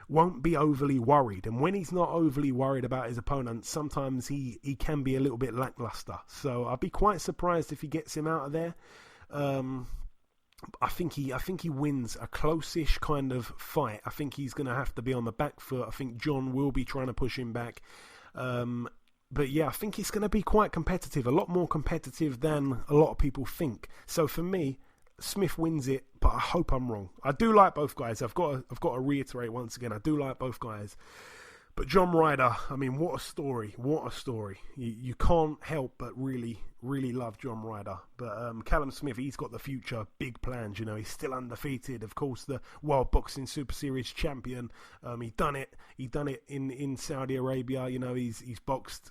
won't be overly worried, and when he's not overly worried about his opponent, sometimes he can be a little bit lackluster. So I'd be quite surprised if he gets him out of there. I think he wins a close-ish kind of fight. I think he's going to have to be on the back foot. I think John will be trying to push him back. But yeah, I think it's going to be quite competitive, a lot more competitive than a lot of people think. So for me, Smith wins it, but I hope I'm wrong. I do like both guys. I've got to reiterate once again, I do like both guys. But John Ryder, I mean, what a story! What a story! You can't help but really love John Ryder. But Callum Smith, he's got the future big plans. You know, he's still undefeated. Of course, the World Boxing Super Series champion. He done it. He done it in Saudi Arabia. You know, he's boxed,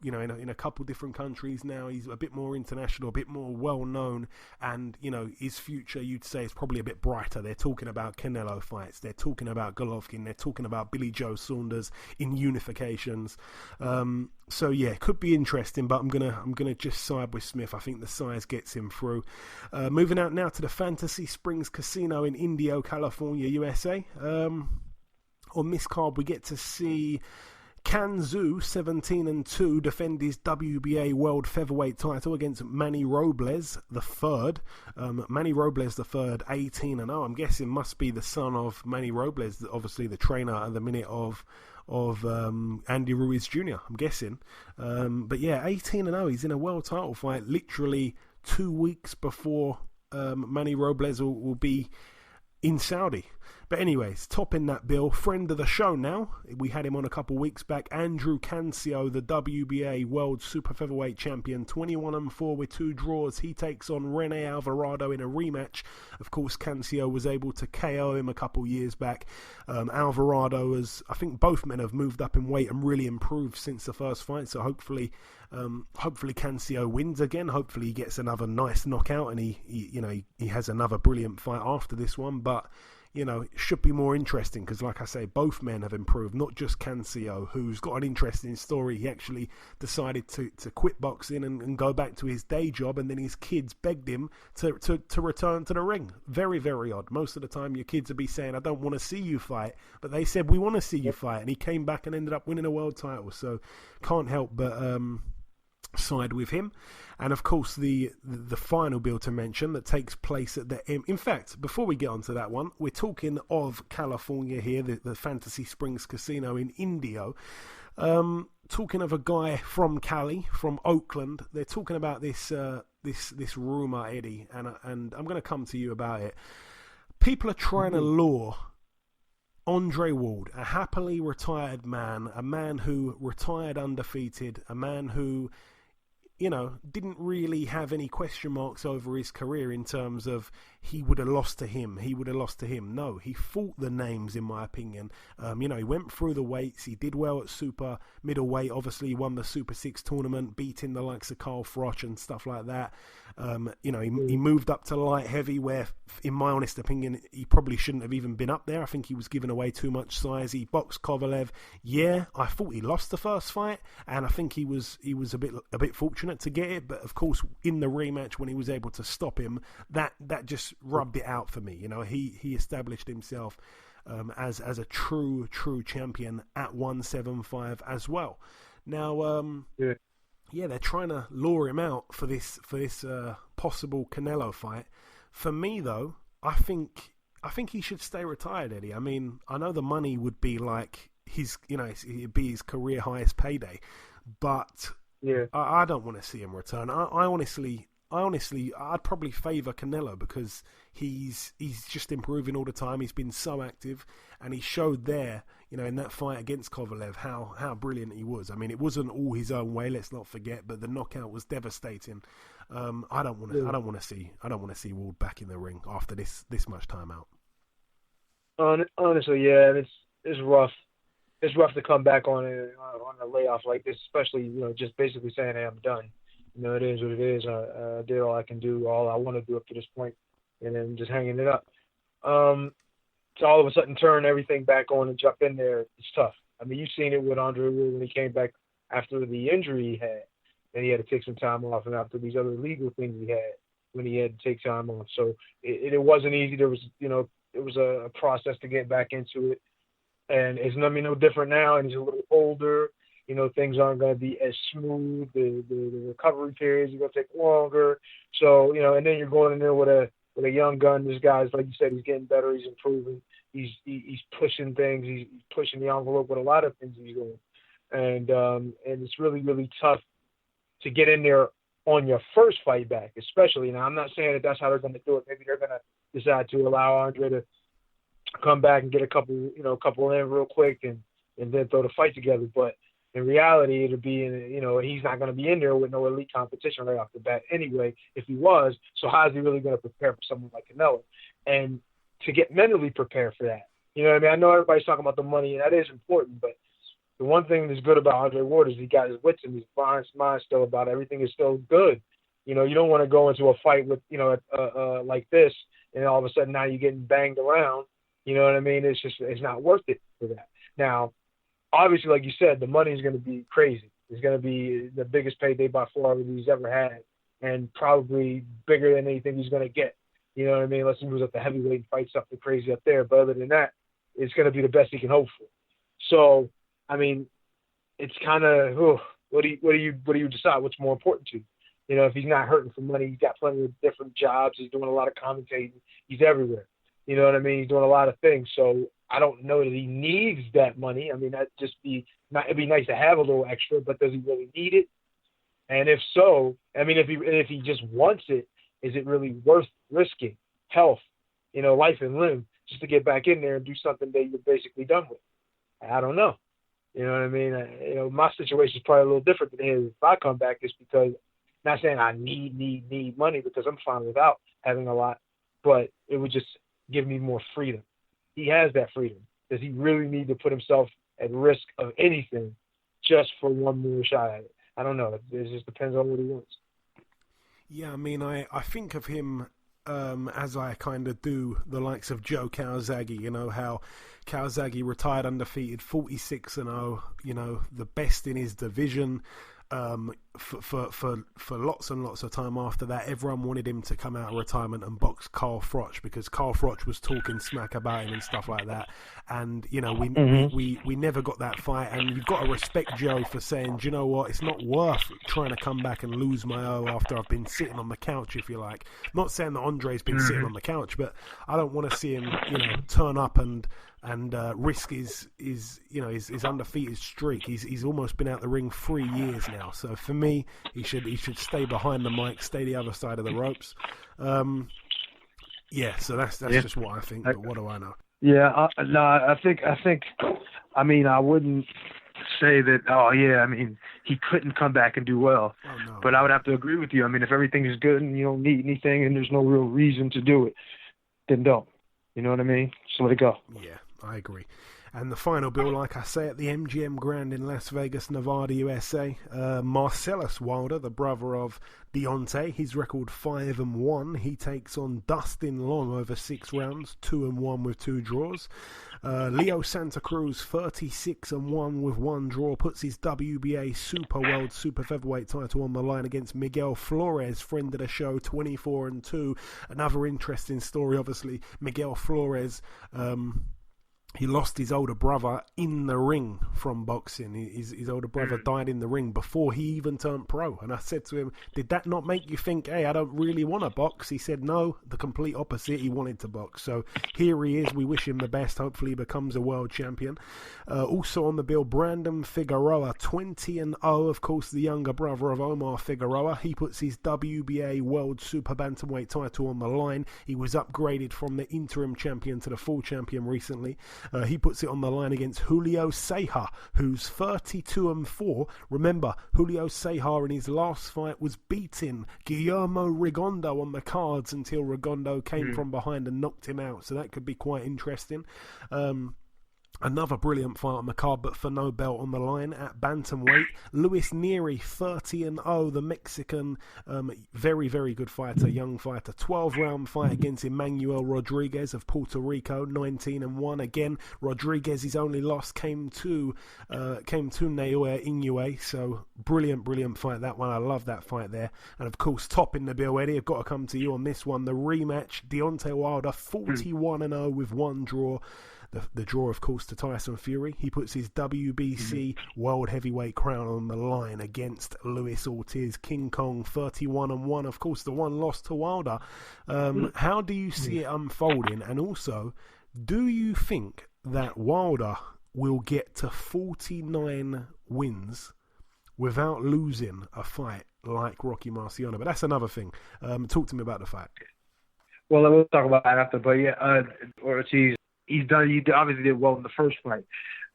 you know, in a couple different countries now. He's a bit more international, a bit more well known, and you know, his future, you'd say, is probably a bit brighter. They're talking about Canelo fights, they're talking about Golovkin, they're talking about Billy Joe Saunders in unifications. So yeah, it could be interesting, but I'm gonna just side with Smith. I think the size gets him through. Moving out now to the Fantasy Springs Casino in Indio, California, USA. On this card, we get to see Can Xu, 17-2, defend his WBA World Featherweight title against Manny Robles III. Manny Robles III, 18-0. I'm guessing must be the son of Manny Robles, obviously the trainer at the minute of Andy Ruiz Jr., I'm guessing. But yeah, 18-0. He's in a world title fight literally 2 weeks before Manny Robles will be in Saudi. But anyways, topping that bill, friend of the show now, we had him on a couple weeks back, Andrew Cancio, the WBA World Super Featherweight Champion, 21-4 with 2 draws. He takes on Rene Alvarado in a rematch. Of course, Cancio was able to KO him a couple years back. Alvarado, I think both men have moved up in weight and really improved since the first fight, so hopefully Cancio wins again. Hopefully he gets another nice knockout and he has another brilliant fight after this one. But it should be more interesting because, like I say, both men have improved, not just Cancio, who's got an interesting story. He actually decided to quit boxing and go back to his day job, and then his kids begged him to return to the ring. Very, very odd. Most of the time your kids would be saying, I don't want to see you fight, but they said, we want to see you fight, and he came back and ended up winning a world title. So can't help but side with him. And of course the final bill to mention that takes place at the in fact, before we get onto that one, we're talking of California here, the Fantasy Springs Casino in Indio. Talking of a guy from Cali, from Oakland. They're talking about this rumor, Eddie, and I'm going to come to you about it. People are trying to lure Andre Ward, a happily retired man, a man who retired undefeated, a man who didn't really have any question marks over his career in terms of he would have lost to him. No, he fought the names, in my opinion. He went through the weights. He did well at super middleweight. Obviously, he won the Super 6 tournament, beating the likes of Carl Froch and stuff like that. He moved up to light heavy, where, in my honest opinion, he probably shouldn't have even been up there. I think he was giving away too much size. He boxed Kovalev. Yeah, I thought he lost the first fight, and I think he was a bit fortunate to get it. But of course, in the rematch, when he was able to stop him, that just rubbed it out for me. He established himself as a true champion at 175 as well. Now, they're trying to lure him out for this possible Canelo fight. For me, though, I think he should stay retired, Eddie. I mean, I know the money would be like it'd be his career highest payday, but I don't want to see him return. I honestly, I'd probably favour Canelo because he's just improving all the time. He's been so active, and he showed there, in that fight against Kovalev, how brilliant he was. I mean, it wasn't all his own way. Let's not forget, but the knockout was devastating. I don't want to see Ward back in the ring after this much time out. Honestly, yeah, it's rough. It's rough to come back on a layoff like this, especially just basically saying, "Hey, I'm done." It is what it is. I did all I can do, all I want to do up to this point, and then just hanging it up. To all of a sudden turn everything back on and jump in there, it's tough. I mean, you've seen it with Andre Ward when he came back after the injury he had, and he had to take some time off, and after these other legal things he had when he had to take time off. So it wasn't easy. There was, it was a process to get back into it, and it's no different now, and he's a little older. Things aren't going to be as smooth. The recovery periods are going to take longer. So, and then you're going in there with a young gun. This guy's, like you said, he's getting better. He's improving. He's pushing things. He's pushing the envelope with a lot of things he's doing. And it's really, really tough to get in there on your first fight back, especially. Now, I'm not saying that that's how they're going to do it. Maybe they're going to decide to allow Andre to come back and get a couple in real quick and then throw the fight together. But in reality, it'll be he's not going to be in there with no elite competition right off the bat anyway. If he was, so how is he really going to prepare for someone like Canelo? And to get mentally prepared for that, I mean, I know everybody's talking about the money, and that is important. But the one thing that's good about Andre Ward is he got his wits and his mind still about it. Everything is still good. You don't want to go into a fight with like this, and all of a sudden now you're getting banged around. You know what I mean? It's not worth it for that. Now, obviously, like you said, the money is going to be crazy. It's going to be the biggest payday by far that he's ever had, and probably bigger than anything he's going to get. You know what I mean? Unless he moves up the heavyweight and fights something crazy up there. But other than that, it's going to be the best he can hope for. So, I mean, it's kind of, what do you decide? What's more important to you? You know, if he's not hurting for money, he's got plenty of different jobs. He's doing a lot of commentating. He's everywhere. You know what I mean? He's doing a lot of things. So I don't know that he needs that money. I mean, it'd be nice to have a little extra, but does he really need it? And if so, I mean, if he just wants it, is it really worth risking health, you know, life and limb, just to get back in there and do something that you're basically done with? I don't know. You know what I mean? You know, my situation is probably a little different than his. If I come back, it's because, not saying I need money, because I'm fine without having a lot, but it would just give me more freedom. He has that freedom. Does he really need to put himself at risk of anything just for one more shot at it? I don't know. It just depends on what he wants. Yeah, I mean, I think of him as I kind of do the likes of Joe Calzaghe. You know, how Calzaghe retired undefeated, 46-0, you know, the best in his division. For lots and lots of time after that, everyone wanted him to come out of retirement and box Carl Froch, because Carl Froch was talking smack about him and stuff like that. And you know, we never got that fight. And you've got to respect Joe for saying, do you know what, it's not worth trying to come back and lose my O after I've been sitting on the couch, if you like. Not saying that Andre's been sitting on the couch, but I don't want to see him, you know, turn up and risk his undefeated streak. He's almost been out the ring 3 years now. So for me, he should stay behind the mic, stay the other side of the ropes. So that's just what I think. But what do I know? Yeah, I think. I mean, I wouldn't say that. Oh yeah, I mean, he couldn't come back and do well. Oh, no. But I would have to agree with you. I mean, if everything is good and you don't need anything and there's no real reason to do it, then don't. You know what I mean? So let it go. Yeah, I agree. And the final bill, like I say, at the MGM Grand in Las Vegas, Nevada, USA, Marcellus Wilder, the brother of Deontay, his record 5-1. He takes on Dustin Long over 6 rounds, 2-1 with 2 draws. Leo Santa Cruz, 36-1 with 1 draw, puts his WBA Super Featherweight title on the line against Miguel Flores, friend of the show, 24-2. Another interesting story, obviously. Miguel Flores, he lost his older brother in the ring from boxing. His older brother died in the ring before he even turned pro. And I said to him, did that not make you think, hey, I don't really want to box? He said, no, the complete opposite. He wanted to box. So here he is. We wish him the best. Hopefully he becomes a world champion. Also on the bill, Brandon Figueroa, 20-0. Of course, the younger brother of Omar Figueroa. He puts his WBA World Super Bantamweight title on the line. He was upgraded from the interim champion to the full champion recently. He puts it on the line against Julio Ceja, who's 32-4. Remember, Julio Ceja in his last fight was beating Guillermo Rigondeaux on the cards until Rigondeaux came from behind and knocked him out. So that could be quite interesting. Another brilliant fight on the card, but for no belt on the line at bantamweight. Luis Nery, 30-0, the Mexican, very, very good fighter, young fighter. 12-round fight against Emmanuel Rodriguez of Puerto Rico, 19-1. Again, Rodriguez's only loss came to Naoya Inoue. So brilliant fight, that one. I love that fight there. And of course, topping the bill, Eddie, I've got to come to you on this one. The rematch, Deontay Wilder, 41-0 with 1 draw. The draw, of course, to Tyson Fury. He puts his WBC World Heavyweight crown on the line against Luis Ortiz, King Kong, 31-1. Of course, the one lost to Wilder. How do you see it unfolding? And also, do you think that Wilder will get to 49 wins without losing a fight like Rocky Marciano? But that's another thing. Talk to me about the fight. Well, we'll talk about that after. But yeah, Ortiz, he obviously did well in the first fight.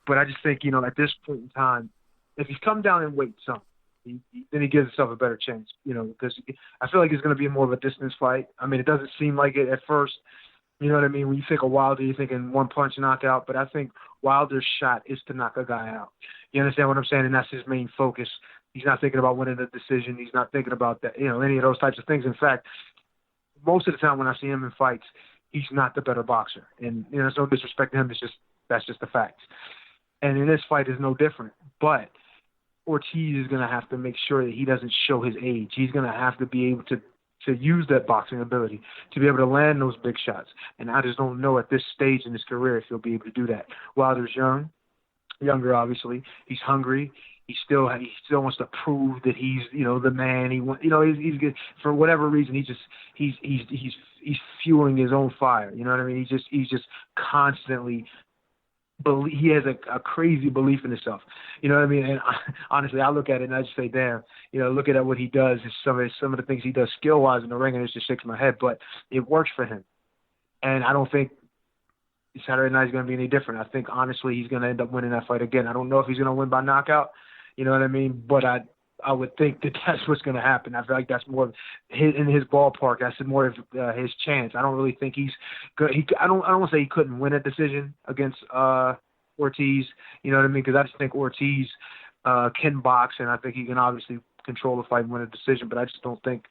But I just think, at this point in time, if he's come down in weight some, then he gives himself a better chance, because I feel like it's going to be more of a distance fight. I mean, it doesn't seem like it at first. You know what I mean? When you think of Wilder, you're thinking one punch knockout. But I think Wilder's shot is to knock a guy out. You understand what I'm saying? And that's his main focus. He's not thinking about winning a decision. He's not thinking about that, any of those types of things. In fact, most of the time when I see him in fights, he's not the better boxer. And, there's no disrespect to him. That's just the fact. And in this fight is no different. But Ortiz is going to have to make sure that he doesn't show his age. He's going to have to be able to use that boxing ability to be able to land those big shots. And I just don't know at this stage in his career if he'll be able to do that. Wilder's younger, obviously. He's hungry. he still wants to prove that he's the man. He's good for whatever reason. He's fueling his own fire. You know what I mean? He's just constantly. He has a crazy belief in himself. You know what I mean? And honestly, I look at it and I just say, damn. Look at what he does. Some of the things he does skill wise in the ring, and it just shakes my head. But it works for him, and I don't think Saturday night is going to be any different. I think honestly he's going to end up winning that fight again. I don't know if he's going to win by knockout. You know what I mean? But I would think that that's what's going to happen. I feel like that's more in his ballpark. That's more of his chance. I don't really think he's good. I don't want to say he couldn't win a decision against Ortiz. You know what I mean? Because I just think Ortiz can box, and I think he can obviously control the fight and win a decision. But I just don't think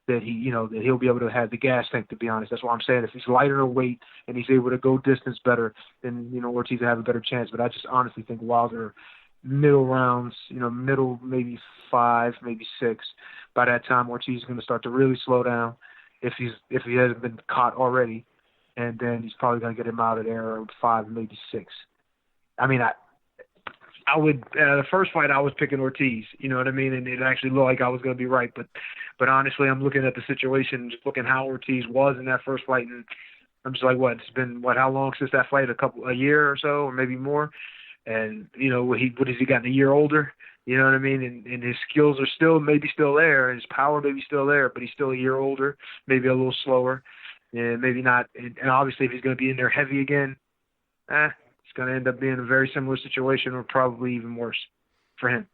that that he'll be able to have the gas tank. To be honest, that's what I'm saying. If he's lighter in weight and he's able to go distance better, then Ortiz will have a better chance. But I just honestly think Wilder. Middle rounds, middle maybe 5, maybe 6. By that time, Ortiz is going to start to really slow down if he hasn't been caught already, and then he's probably going to get him out of there at 5, maybe 6. I mean, I would the first fight I was picking Ortiz, you know what I mean, and it actually looked like I was going to be right, but honestly, I'm looking at the situation, just looking how Ortiz was in that first fight, and I'm just like, it's been how long since that fight? A year or so, or maybe more. And, what has he gotten a year older? You know what I mean? And his skills are maybe still there. His power maybe still there, but he's still a year older, maybe a little slower. And maybe not. And obviously, if he's going to be in there heavy again, it's going to end up being a very similar situation or probably even worse for him.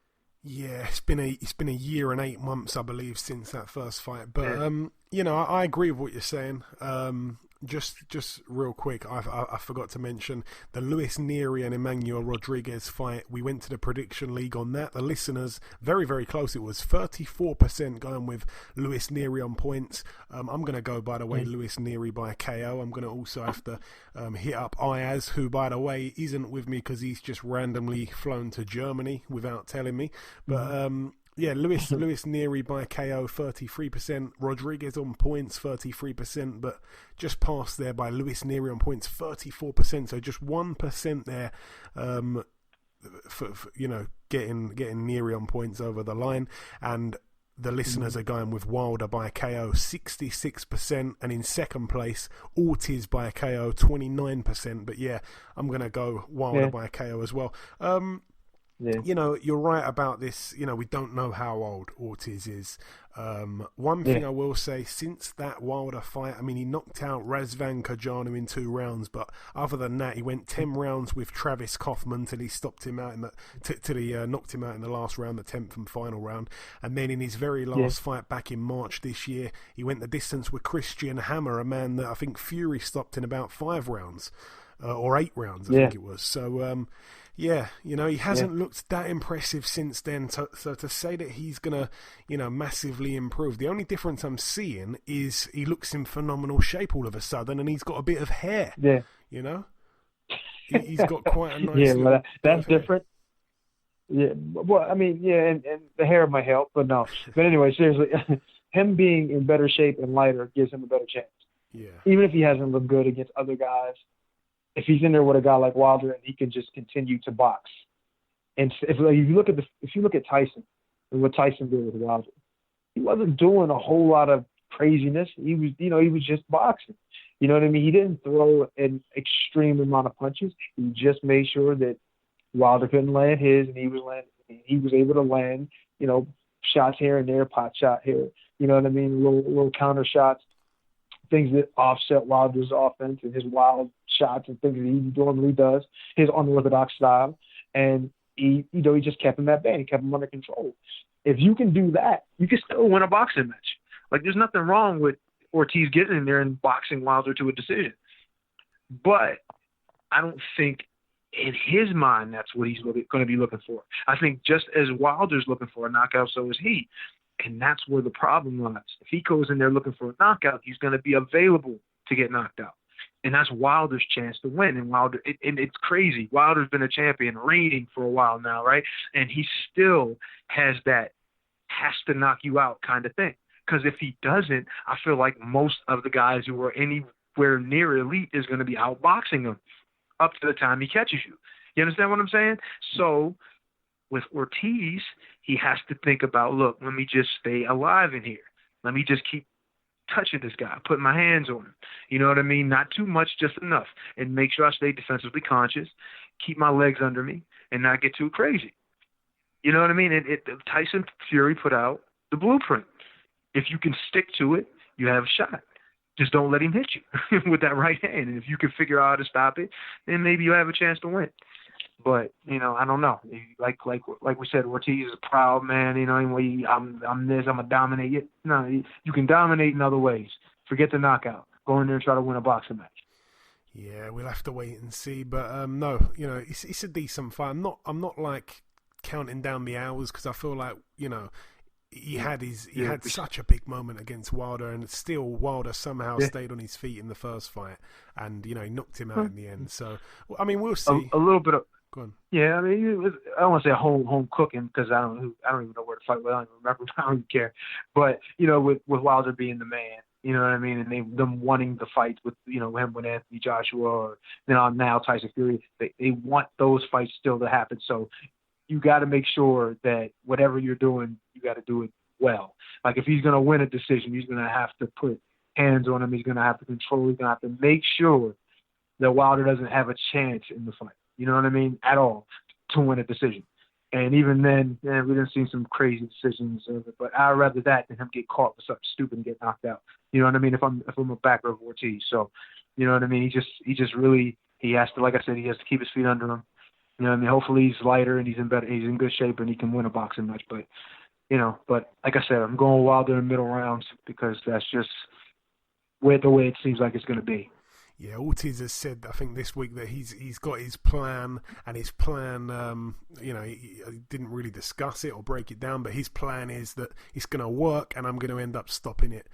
Yeah, it's been a year and 8 months, I believe, since that first fight. But, I agree with what you're saying. Just real quick, I forgot to mention the Luis Nery and Emmanuel Rodriguez fight. We went to the prediction league on that. The listeners, very, very close. It was 34% going with Luis Nery on points. I'm going to go, by the way, Luis Nery by KO. I'm going to also have to hit up Ayaz, who, by the way, isn't with me because he's just randomly flown to Germany without telling me. But Luis Nery by KO, 33%. Rodriguez on points, 33%, but just passed there by Luis Nery on points, 34%. So just 1% there, for getting Nery on points over the line. And the listeners are going with Wilder by KO, 66%, and in second place, Ortiz by KO, 29%. But I'm going to go Wilder by KO as well. You're right about this. We don't know how old Ortiz is. One thing I will say, since that Wilder fight, I mean, he knocked out Razvan Kajanu in 2 rounds, but other than that, he went 10 rounds with Travis Kaufman till he stopped him out knocked him out in the last round, the 10th and final round. And then in his very last fight back in March this year, he went the distance with Christian Hammer, a man that I think Fury stopped in about 5 rounds or 8 rounds, I think it was. So, he hasn't looked that impressive since then. So to say that he's going to, massively improve, the only difference I'm seeing is he looks in phenomenal shape all of a sudden, and he's got a bit of hair. Yeah. He's got quite a nice that's different. Yeah. Well, I mean, and the hair might help, but no. But anyway, seriously, him being in better shape and lighter gives him a better chance. Yeah. Even if he hasn't looked good against other guys. If he's in there with a guy like Wilder, and he can just continue to box. And if you look at Tyson and what Tyson did with Wilder, he wasn't doing a whole lot of craziness. He was just boxing. You know what I mean? He didn't throw an extreme amount of punches. He just made sure that Wilder couldn't land his, and he was able to land, shots here and there, pot shot here. You know what I mean? Little counter shots, things that offset Wilder's offense and his wild shots and things that he normally does, his unorthodox style, and he just kept him at bay, kept him under control. If you can do that, you can still win a boxing match. Like, there's nothing wrong with Ortiz getting in there and boxing Wilder to a decision. But I don't think in his mind that's what he's going to be looking for. I think just as Wilder's looking for a knockout, so is he. And that's where the problem lies. If he goes in there looking for a knockout, he's going to be available to get knocked out. And that's Wilder's chance to win. And it's crazy. Wilder's been a champion reigning for a while now, right? And he still has that has to knock you out kind of thing. Because if he doesn't, I feel like most of the guys who are anywhere near elite is going to be outboxing him up to the time he catches you. You understand what I'm saying? So with Ortiz, he has to think about, look, let me just stay alive in here. Let me just keep touching this guy, putting my hands on him. You know what I mean? Not too much, just enough. And make sure I stay defensively conscious, keep my legs under me, and not get too crazy. You know what I mean? Tyson Fury put out the blueprint. If you can stick to it, you have a shot. Just don't let him hit you with that right hand. And if you can figure out how to stop it, then maybe you have a chance to win. But, you know, I don't know. Like we said, Ortiz is a proud man. You know, anyway, I'm this, I'm going to dominate you. No, you can dominate in other ways. Forget the knockout. Go in there and try to win a boxing match. Yeah, we'll have to wait and see. But no, you know, it's a decent fight. I'm not like counting down the hours because I feel like, you know, he had such a big moment against Wilder, and still Wilder somehow stayed on his feet in the first fight, and you know he knocked him out in the end. So I mean, we'll see. A little bit of. Go on. Yeah, I mean, I don't want to say home cooking because I don't even know where to fight. Well, I don't even remember. I don't even care. But you know, with Wilder being the man, you know what I mean, and them wanting the fights with, you know, him with Anthony Joshua or now Tyson Fury, they want those fights still to happen. So you got to make sure that whatever you're doing, you got to do it well. Like if he's going to win a decision, he's going to have to put hands on him. He's going to have to control. He's going to have to make sure that Wilder doesn't have a chance in the fight. You know what I mean? At all to win a decision. And even then, we didn't see some crazy decisions. But I'd rather that than him get caught with something stupid and get knocked out. You know what I mean? If I'm a backer of Ortiz, so you know what I mean. He just really has to, like I said, he has to keep his feet under him. You know what I mean? Hopefully he's lighter and he's in good shape and he can win a boxing match. But you know, like I said, I'm going Wilder in middle rounds because that's just the way it seems like it's going to be. Yeah, Ortiz has said, I think this week, that he's got his plan, and his plan, you know, he didn't really discuss it or break it down, but his plan is that it's going to work, and I'm going to end up stopping it,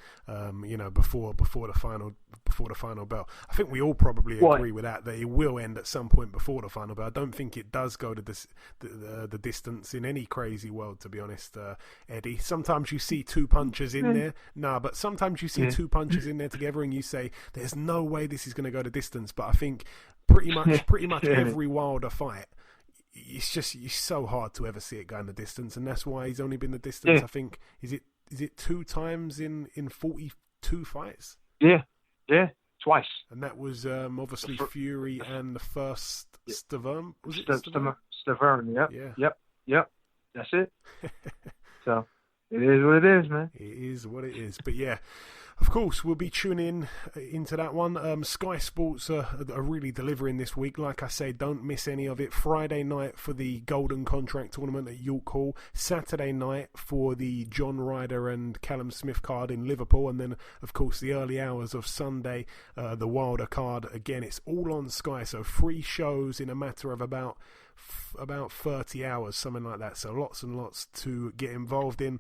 you know, before the final bell. I think we all probably agree with that it will end at some point before the final bell. I don't think it does go to the distance in any crazy world, to be honest, Eddie. Sometimes you see two punches in there, but sometimes you see two punches in there together, and you say, "There's no way this is going to go the distance." But I think pretty much every Wilder fight, it's so hard to ever see it going the distance, and that's why he's only been the distance. I think is it 2 times in 42 fights? Yeah, twice. And that was obviously Fury and the first Stavern. Was it Stavern? Yep. That's it. So it is what it is, man. It is what it is. But yeah. Of course, we'll be tuning into that one. Sky Sports are really delivering this week. Like I say, don't miss any of it. Friday night for the Golden Contract Tournament at York Hall. Saturday night for the John Ryder and Callum Smith card in Liverpool. And then, of course, the early hours of Sunday, the Wilder card. Again, it's all on Sky. So 3 shows in a matter of about 30 hours, something like that. So lots and lots to get involved in.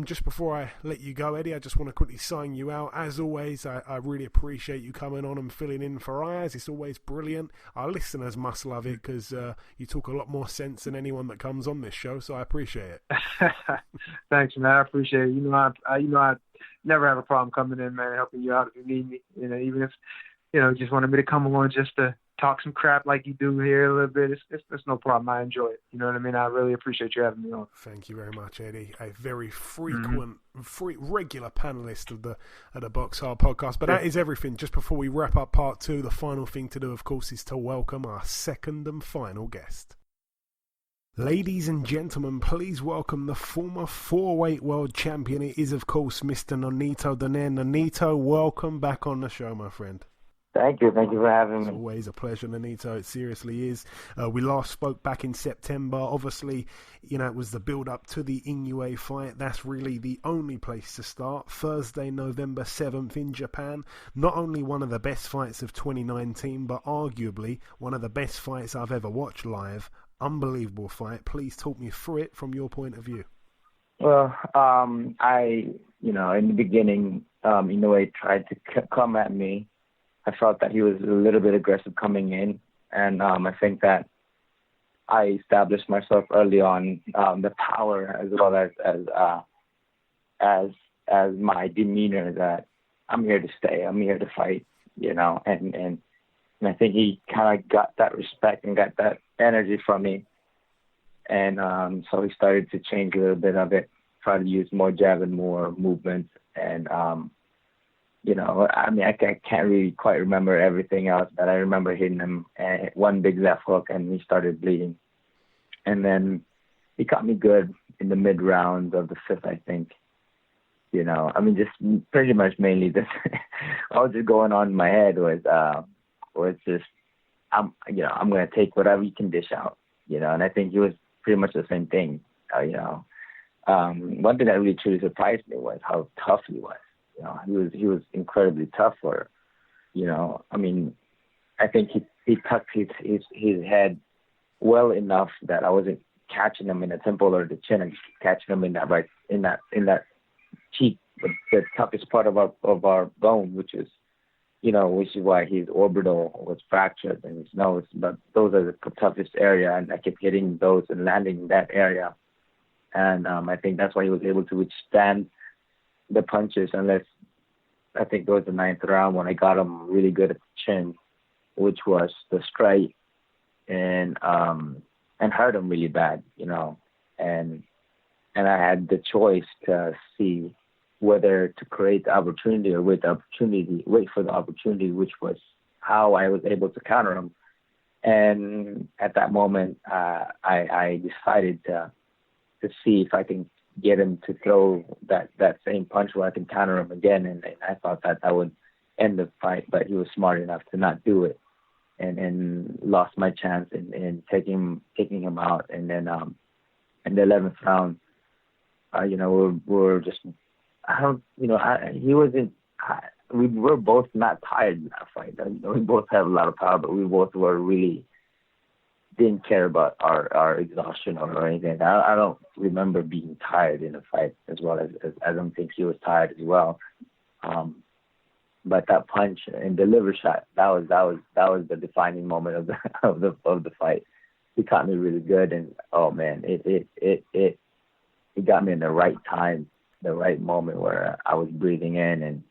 Just before I let you go, Eddie, I just want to quickly sign you out. As always, I really appreciate you coming on and filling in for Ayaz. It's always brilliant. Our listeners must love it because you talk a lot more sense than anyone that comes on this show, so I appreciate it. Thanks, man. I appreciate it. You know, I never have a problem coming in, man, helping you out if you need me. You know, even if you just wanted me to come along just to talk some crap like you do here a little bit, it's no problem. I enjoy it. You know what I mean? I really appreciate you having me on. Thank you very much, Eddie. A very frequent, regular panelist of the BoxHard Podcast. But that is everything. Just before we wrap up part 2, the final thing to do, of course, is to welcome our second and final guest. Ladies and gentlemen, please welcome the former 4-weight world champion. It is, of course, Mr. Nonito Donaire. Nonito, welcome back on the show, my friend. Thank you for having me. It's always a pleasure, Nonito. It seriously is. We last spoke back in September. Obviously, it was the build-up to the Inoue fight. That's really the only place to start. Thursday, November 7th in Japan. Not only one of the best fights of 2019, but arguably one of the best fights I've ever watched live. Unbelievable fight. Please talk me through it from your point of view. Well, in the beginning, Inoue tried to come at me. I felt that he was a little bit aggressive coming in, and I think that I established myself early on, the power as well as my demeanor, that I'm here to stay, I'm here to fight, and I think he kind of got that respect and got that energy from me, And so he started to change a little bit of it, try to use more jab and more movement. And, you know, I mean, I can't really quite remember everything else, but I remember hitting him one big left hook, and he started bleeding. And then he caught me good in the mid-round of the fifth, I think. You know, I mean, just pretty much mainly this. All just going on in my head was just, I'm going to take whatever you can dish out, you know. And I think he was pretty much the same thing, you know. One thing that really truly surprised me was how tough he was. You know, he was incredibly tough. For, you know, I mean, I think he tucked his head well enough that I wasn't catching him in the temple or the chin, and catching him in that cheek, the toughest part of our bone, which is why his orbital was fractured and his nose. But those are the toughest area, and I kept hitting those and landing in that area. And I think that's why he was able to withstand the punches, unless I think it was the ninth round when I got him really good at the chin, which was the straight, and hurt him really bad, you know. And I had the choice to see whether to create the opportunity or wait for the opportunity, which was how I was able to counter him. And at that moment, I decided to see if I can get him to throw that same punch where I can counter him again. And I thought that would end the fight, but he was smart enough to not do it, and lost my chance in taking him out. And then in the 11th round, we're just, we were both not tired in that fight. We both have a lot of power, but we both were really didn't care about our exhaustion or anything. I don't remember being tired in a fight, as well as I don't think he was tired as well. But that punch and the liver shot, that was the defining moment of the fight. He caught me really good, and oh man, it got me in the right time, the right moment where I was breathing in and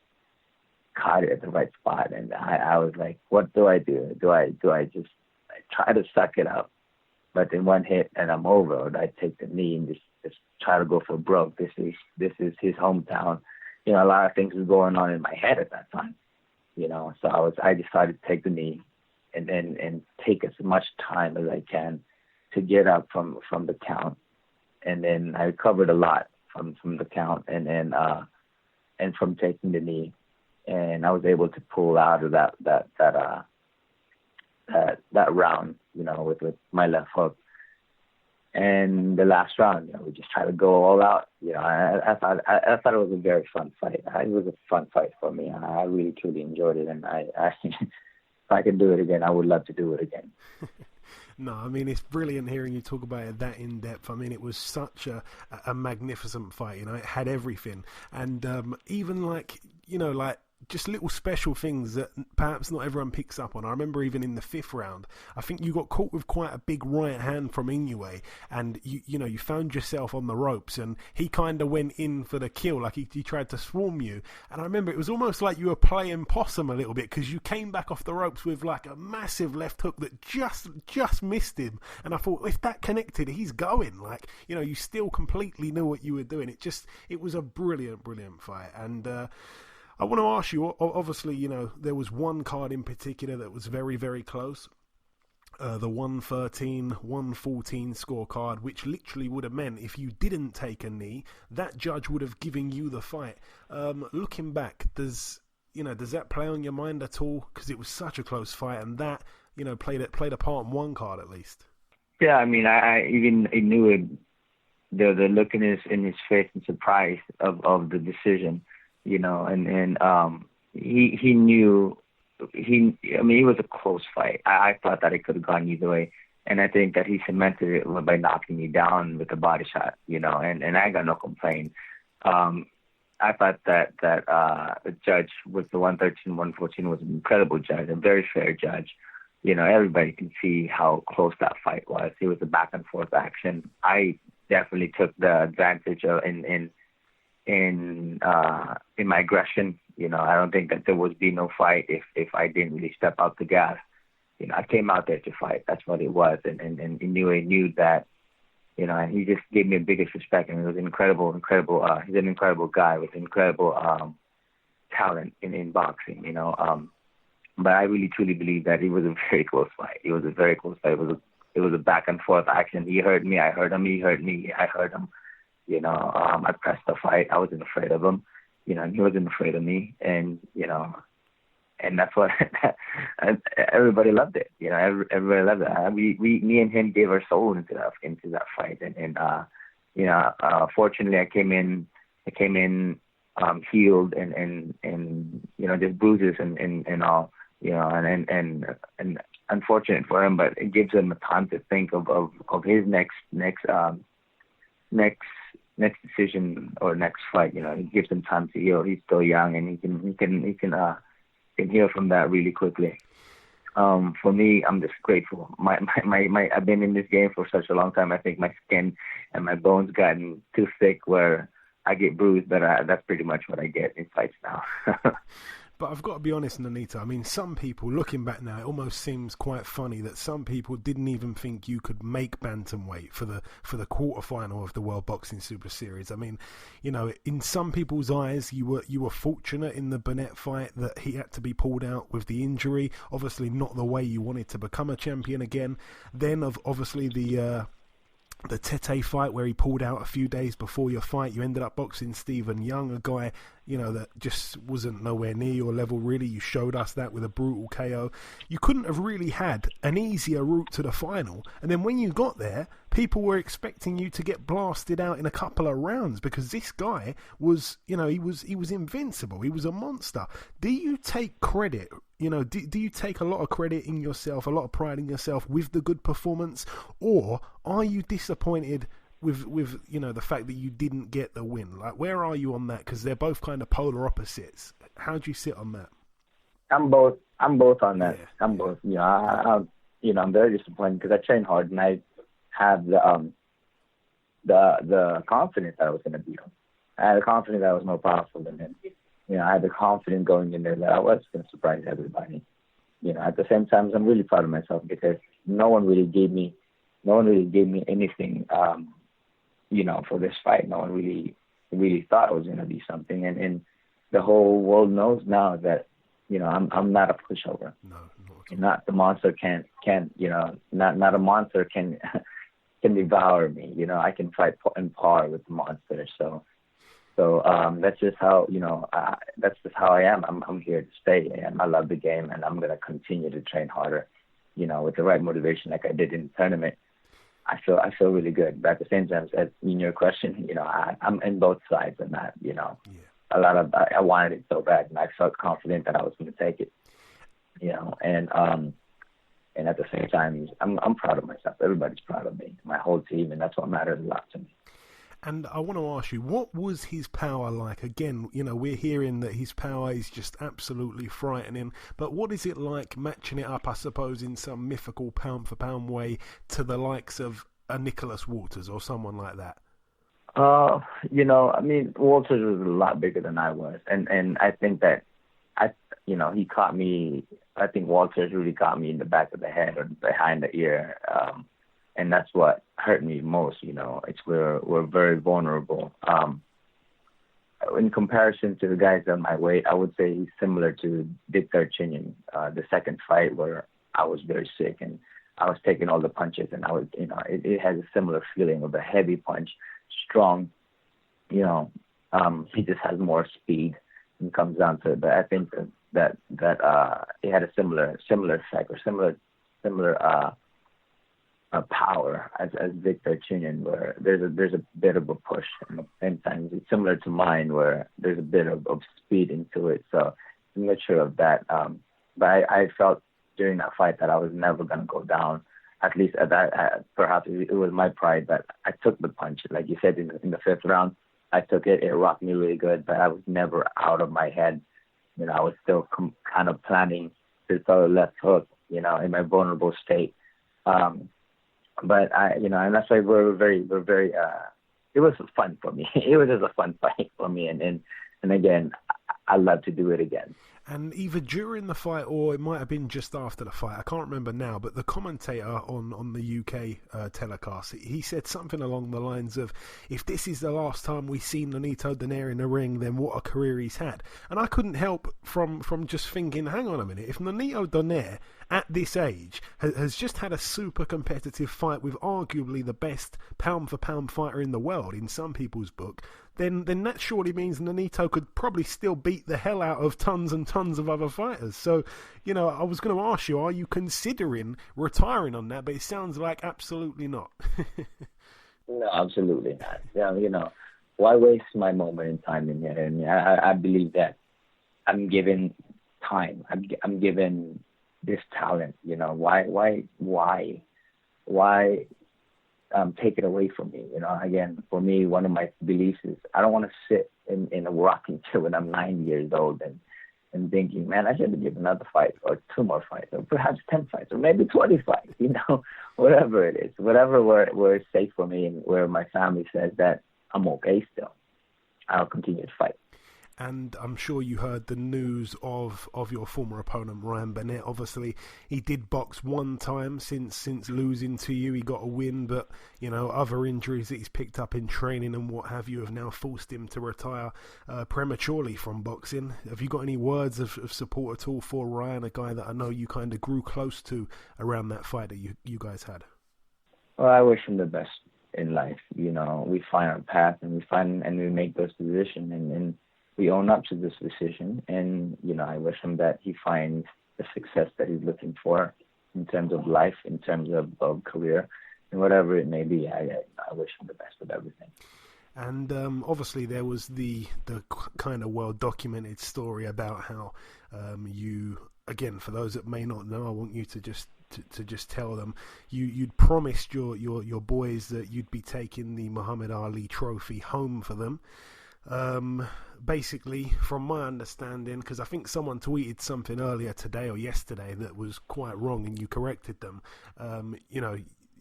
caught it at the right spot. And I was like, what do I do? Do I just try to suck it up, but in one hit and I'm over, or I take the knee and just try to go for broke? This is his hometown. You know, a lot of things was going on in my head at that time, you know. So I decided to take the knee and take as much time as I can to get up from the count. And then I recovered a lot from the count and from taking the knee, and I was able to pull out of that round, you know, with my left hook. And the last round, you know, we just tried to go all out. You know, I thought it was a very fun fight. It was a fun fight for me. I really truly enjoyed it, and I if I could do it again, I would love to do it again. No, I mean, it's brilliant hearing you talk about it that in depth. I mean, it was such a magnificent fight. You know, it had everything, and even like just little special things that perhaps not everyone picks up on. I remember even in the 5th round, I think you got caught with quite a big right hand from Inoue, and you found yourself on the ropes, and he kind of went in for the kill, like he tried to swarm you. And I remember it was almost like you were playing possum a little bit, because you came back off the ropes with like a massive left hook that just missed him. And I thought, if that connected, he's going. Like, you still completely knew what you were doing. It was a brilliant fight. And I want to ask you, obviously, there was one card in particular that was very, very close. The 113-114 scorecard, which literally would have meant if you didn't take a knee, that judge would have given you the fight. Looking back, does that play on your mind at all? Because it was such a close fight, and that, played a part in one card at least. Yeah, I mean, I knew it. The look in his face in surprise of the decision. And he knew, it was a close fight. I thought that it could have gone either way. And I think that he cemented it by knocking me down with a body shot, and I got no complaint. I thought that the judge with the 113-114 was an incredible judge, a very fair judge. Everybody can see how close that fight was. It was a back and forth action. I definitely took the advantage of in my aggression. I don't think that there would be no fight if I didn't really step out the gas. I came out there to fight. That's what it was. And Inoue knew that and he just gave me the biggest respect, and he was incredible. He's an incredible guy with incredible talent in boxing, But I really truly believe that it was a very close fight. It was a very close fight. It was a back and forth action. He hurt me, I hurt him. He hurt me, I hurt him. I pressed the fight. I wasn't afraid of him, and he wasn't afraid of me, and and that's what everybody loved it. Everybody loved it. Me and him gave our soul into that fight, and fortunately I came in healed and just bruises and all, and unfortunate for him, but it gives him time to think of his next decision or next fight. It gives him time to heal. He's still young, and he can heal from that really quickly. For me, I'm just grateful. I've been in this game for such a long time. I think my skin and my bones gotten too thick where I get bruised, but that's pretty much what I get in fights now. But I've got to be honest, Nonito. I mean, some people, looking back now, it almost seems quite funny that some people didn't even think you could make bantamweight for the quarterfinal of the World Boxing Super Series. I mean, in some people's eyes, you were fortunate in the Burnett fight that he had to be pulled out with the injury. Obviously, not the way you wanted to become a champion again. Then, obviously, the Tete fight where he pulled out a few days before your fight. You ended up boxing Stephen Young, a guy, that just wasn't nowhere near your level, really. You showed us that with a brutal KO. You couldn't have really had an easier route to the final. And then when you got there, people were expecting you to get blasted out in a couple of rounds because this guy was, he was invincible. He was a monster. Do you take credit? Do you take a lot of credit in yourself, a lot of pride in yourself with the good performance, or are you disappointed with the fact that you didn't get the win? Like, where are you on that? Because they're both kind of polar opposites. How do you sit on that? I'm both on that. Yeah. I'm both. I'm very disappointed because I trained hard and I have the confidence that I was going to beat him. I had the confidence that I was more powerful than him. I had the confidence going in there that I was going to surprise everybody. At the same time, I'm really proud of myself because no one really gave me anything, for this fight. No one really thought I was going to be something. And the whole world knows now that, I'm not a pushover. No, not the monster not a monster can devour me. I can fight in par with the monster. So that's just how I am. I'm here to stay, and I love the game, and I'm gonna continue to train harder. With the right motivation, like I did in the tournament. I feel really good. But at the same time, as in your question, I'm in both sides on that. Yeah. I wanted it so bad, and I felt confident that I was going to take it. And at the same time, I'm proud of myself. Everybody's proud of me, my whole team, and that's what matters a lot to me. And I want to ask you, what was his power like? Again, we're hearing that his power is just absolutely frightening. But what is it like matching it up, I suppose, in some mythical pound-for-pound way to the likes of a Nicholas Walters or someone like that? Walters was a lot bigger than I was. And I think that, he caught me. I think Walters really caught me in the back of the head or behind the ear. And that's what hurt me most, It's we're very vulnerable. In comparison to the guys on my weight, I would say he's similar to Dick Darchinyan, the second fight where I was very sick and I was taking all the punches, and I was, it has a similar feeling of a heavy punch, strong. He just has more speed and comes down to it. But I think that it had a similar effect or similar power as Dick Darchinyan, where there's a bit of a push, and sometimes it's similar to mine, where there's a bit of speed into it. So I'm not sure of that. But I felt during that fight that I was never going to go down. At least at that, perhaps it was my pride, but I took the punch. Like you said, in the fifth round, I took it. It rocked me really good, but I was never out of my head. I was still kind of planning to throw the left hook, in my vulnerable state. But and that's why we're very. It was fun for me. It was just a fun fight for me, and again, I'd love to do it again. And either during the fight or it might have been just after the fight, I can't remember now, but the commentator on the UK telecast, he said something along the lines of, if this is the last time we see Nonito Donaire in the ring, then what a career he's had. And I couldn't help from just thinking, hang on a minute, if Nonito Donaire at this age has just had a super competitive fight with arguably the best pound-for-pound fighter in the world, in some people's book, then that surely means Nonito could probably still beat the hell out of tons and tons of other fighters. So, I was going to ask you, are you considering retiring on that? But it sounds like absolutely not. No, absolutely not. Yeah, why waste my moment in time in here? And I believe that I'm given time. I'm given this talent. Why take it away from me? Again, for me, one of my beliefs is I don't want to sit in a rocking chair when I'm 9 years old and thinking, man, I should have given another fight or 2 more fights or perhaps 10 fights or maybe 20 fights, whatever it is, whatever where it's safe for me and where my family says that I'm okay still, I'll continue to fight. And I'm sure you heard the news of your former opponent, Ryan Burnett. Obviously, he did box one time since losing to you. He got a win, but, other injuries that he's picked up in training and what have you have now forced him to retire prematurely from boxing. Have you got any words of support at all for Ryan, a guy that I know you kind of grew close to around that fight that you guys had? Well, I wish him the best in life. We find our path and we make those decisions and we own up to this decision, and, I wish him that he finds the success that he's looking for in terms of life, in terms of career, and whatever it may be. I wish him the best with everything. And obviously there was the kind of well-documented story about how you, again, for those that may not know, I want you to just tell them, you'd promised your boys that you'd be taking the Muhammad Ali trophy home for them. Basically, from my understanding, because I think someone tweeted something earlier today or yesterday that was quite wrong and you corrected them,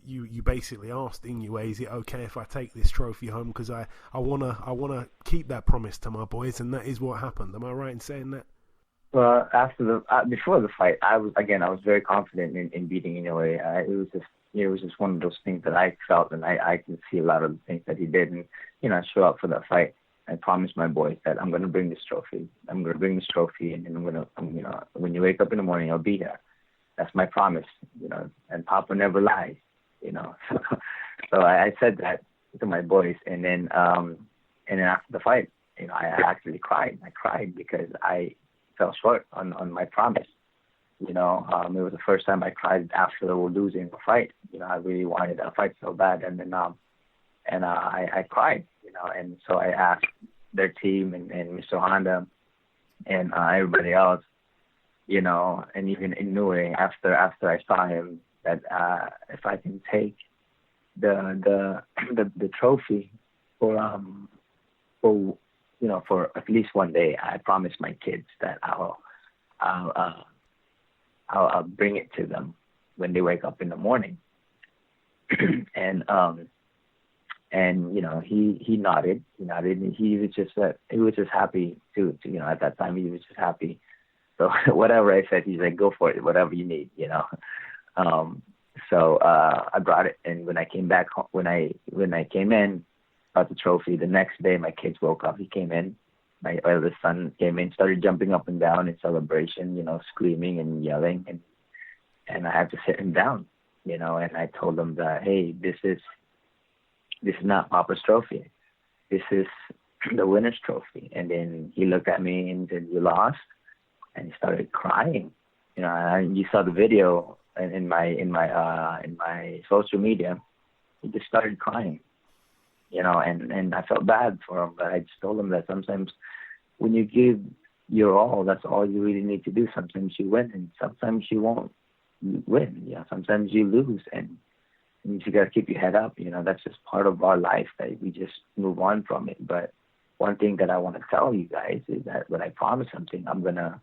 you basically asked Inoue, is it okay if I take this trophy home, because I wanna keep that promise to my boys, and that is what happened. Am I right in saying that? Well, before the fight, I was very confident in beating Inoue. It was just one of those things that I felt, and I can see a lot of the things that he did, and show up for that fight. I promised my boys that I'm going to bring this trophy. I'm going to bring this trophy, and when you wake up in the morning, I'll be here. That's my promise, and Papa never lies, So I said that to my boys, and then after the fight, I actually cried. I cried because I fell short on my promise. It was the first time I cried after losing the fight. I really wanted that fight so bad, and then I cried. And so I asked their team and Mr. Honda and everybody else, and even Inoue after I saw him, that if I can take the trophy for at least one day, I promise my kids that I'll bring it to them when they wake up in the morning. And he nodded. And he was just happy to at that time he was just happy. So whatever I said, he's like, go for it, whatever you need, So I brought it, and when I came back, when I came in, got the trophy. The next day, my kids woke up. He came in. My eldest son came in, started jumping up and down in celebration, screaming and yelling, and I had to sit him down, and I told him that, hey, this is not Papa's trophy. This is the winner's trophy. And then he looked at me and said, you lost? And he started crying. You saw the video in my social media. He just started crying. And I felt bad for him, but I just told him that sometimes when you give your all, that's all you really need to do. Sometimes you win, and sometimes you won't win. Sometimes you lose, and you got to keep your head up. That's just part of our life, that we just move on from it. But one thing that I want to tell you guys is that when I promise something, I'm going to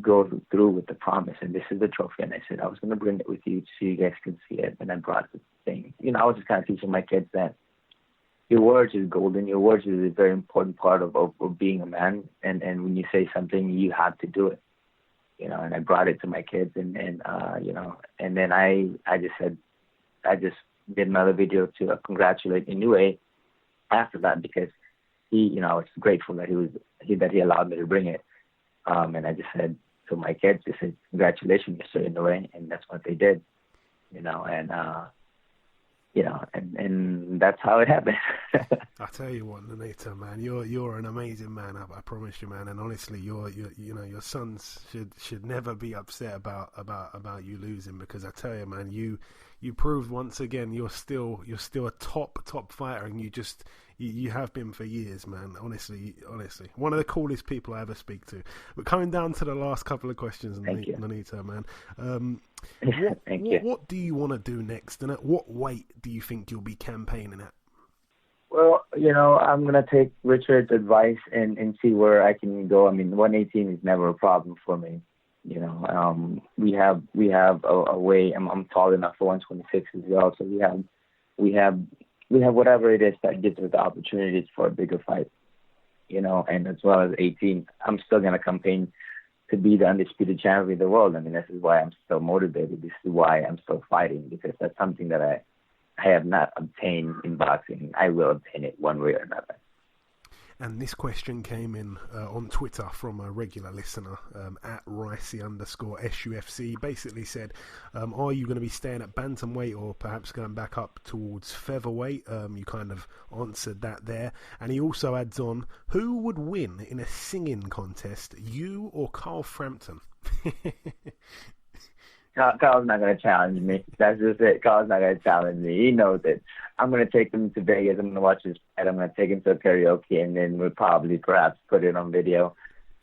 go through with the promise. And this is the trophy. And I said I was going to bring it with you so you guys can see it. And I brought the thing. I was just kind of teaching my kids that your words is golden. Your words is a very important part of being a man. And when you say something, you have to do it. You know, and I brought it to my kids, and you know, and then I just did another video to congratulate Inoue after that, because he, you know, I was grateful that he allowed me to bring it. And I just said to my kids, I said, congratulations, Mr. Inoue, and that's what they did. You know, and you know, and that's how it happened. I tell you what, Nonito, man, you're an amazing man. I promise you, man. And honestly, you know, your sons should never be upset about you losing, because I tell you, man, you proved once again you're still a top fighter, and you have been for years, man. Honestly, one of the coolest people I ever speak to. But coming down to the last couple of questions, Nonito, man. What do you want to do next, and at what weight do you think you'll be campaigning at? Well, you know, I'm going to take Richard's advice and see where I can go. I mean, 118 is never a problem for me. You know, we have a way. I'm tall enough for 126 as well, so we have whatever it is that gives us the opportunities for a bigger fight. You know, and as well as 18, I'm still going to campaign to be the undisputed champion of the world. I mean, this is why I'm still motivated. This is why I'm still fighting, because that's something that I have not obtained in boxing. I will obtain it one way or another. And this question came in on Twitter from a regular listener, at Ricey_SUFC. Basically said, are you going to be staying at bantamweight or perhaps going back up towards featherweight? You kind of answered that there. And he also adds on, who would win in a singing contest, you or Carl Frampton? Carl's not going to challenge me. That's just it. Carl's not going to challenge me. He knows it. I'm going to take him to Vegas. I'm going to watch his fight. I'm going to take him to a karaoke, and then we'll probably perhaps put it on video.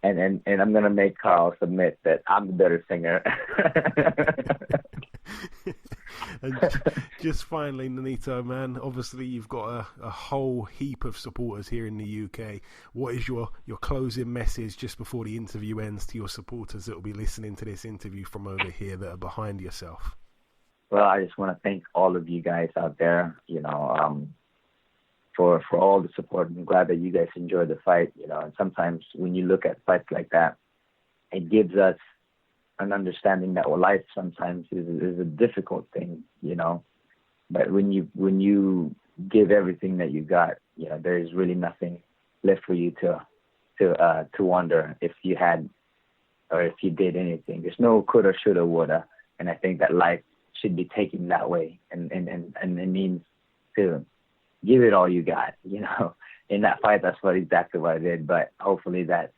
And I'm going to make Carl submit that I'm the better singer. And just finally, Nonito, man, obviously you've got a whole heap of supporters here in the UK. What is your closing message just before the interview ends to your supporters that will be listening to this interview from over here that are behind yourself? Well, I just want to thank all of you guys out there, you know, for all the support. I'm glad that you guys enjoyed the fight, you know, and sometimes when you look at fights like that, it gives us an understanding that life sometimes is a difficult thing, you know. But when you give everything that you got, you know, there's really nothing left for you to wonder if you had or if you did anything. There's no coulda, shoulda, woulda, and I think that life should be taken that way, and it means to give it all you got, you know. In that fight, that's exactly what I did. But hopefully that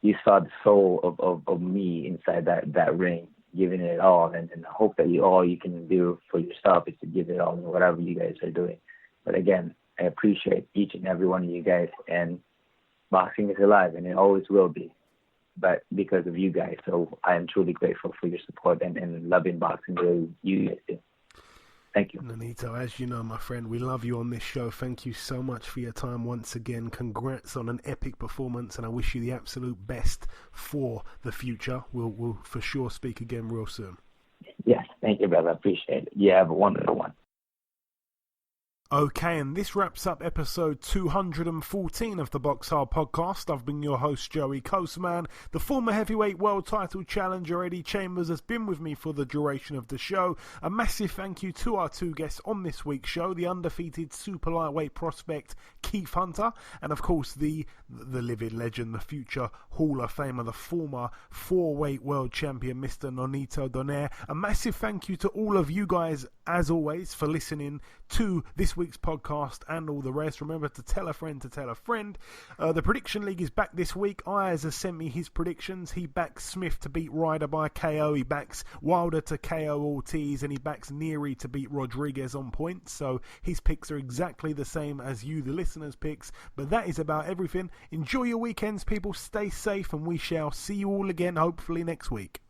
you saw the soul of me inside that ring, giving it all, and I hope that all you can do for yourself is to give it all in whatever you guys are doing. But again, I appreciate each and every one of you guys, and boxing is alive, and it always will be, but because of you guys. So I am truly grateful for your support and loving boxing the way you guys do. Thank you. Nonito, as you know, my friend, we love you on this show. Thank you so much for your time once again. Congrats on an epic performance, and I wish you the absolute best for the future. We'll for sure speak again real soon. Yes, thank you, brother. I appreciate it. You have a wonderful one. Okay, and this wraps up episode 214 of the BoxHard Podcast. I've been your host, Joey Coastman. The former heavyweight world title challenger, Eddie Chambers, has been with me for the duration of the show. A massive thank you to our two guests on this week's show, the undefeated super lightweight prospect, Keith Hunter, and of course the living legend, the future Hall of Famer, the former four-weight world champion, Mr. Nonito Donaire. A massive thank you to all of you guys, as always, for listening to this week's podcast and all the rest. Remember to tell a friend to tell a friend. The Prediction League is back this week. Ayaz has sent me his predictions. He backs Smith to beat Ryder by KO. He backs Wilder to KO Ortiz, and he backs Neary to beat Rodriguez on points. So his picks are exactly the same as you, the listeners' picks. But that is about everything. Enjoy your weekends, people. Stay safe, and we shall see you all again hopefully next week.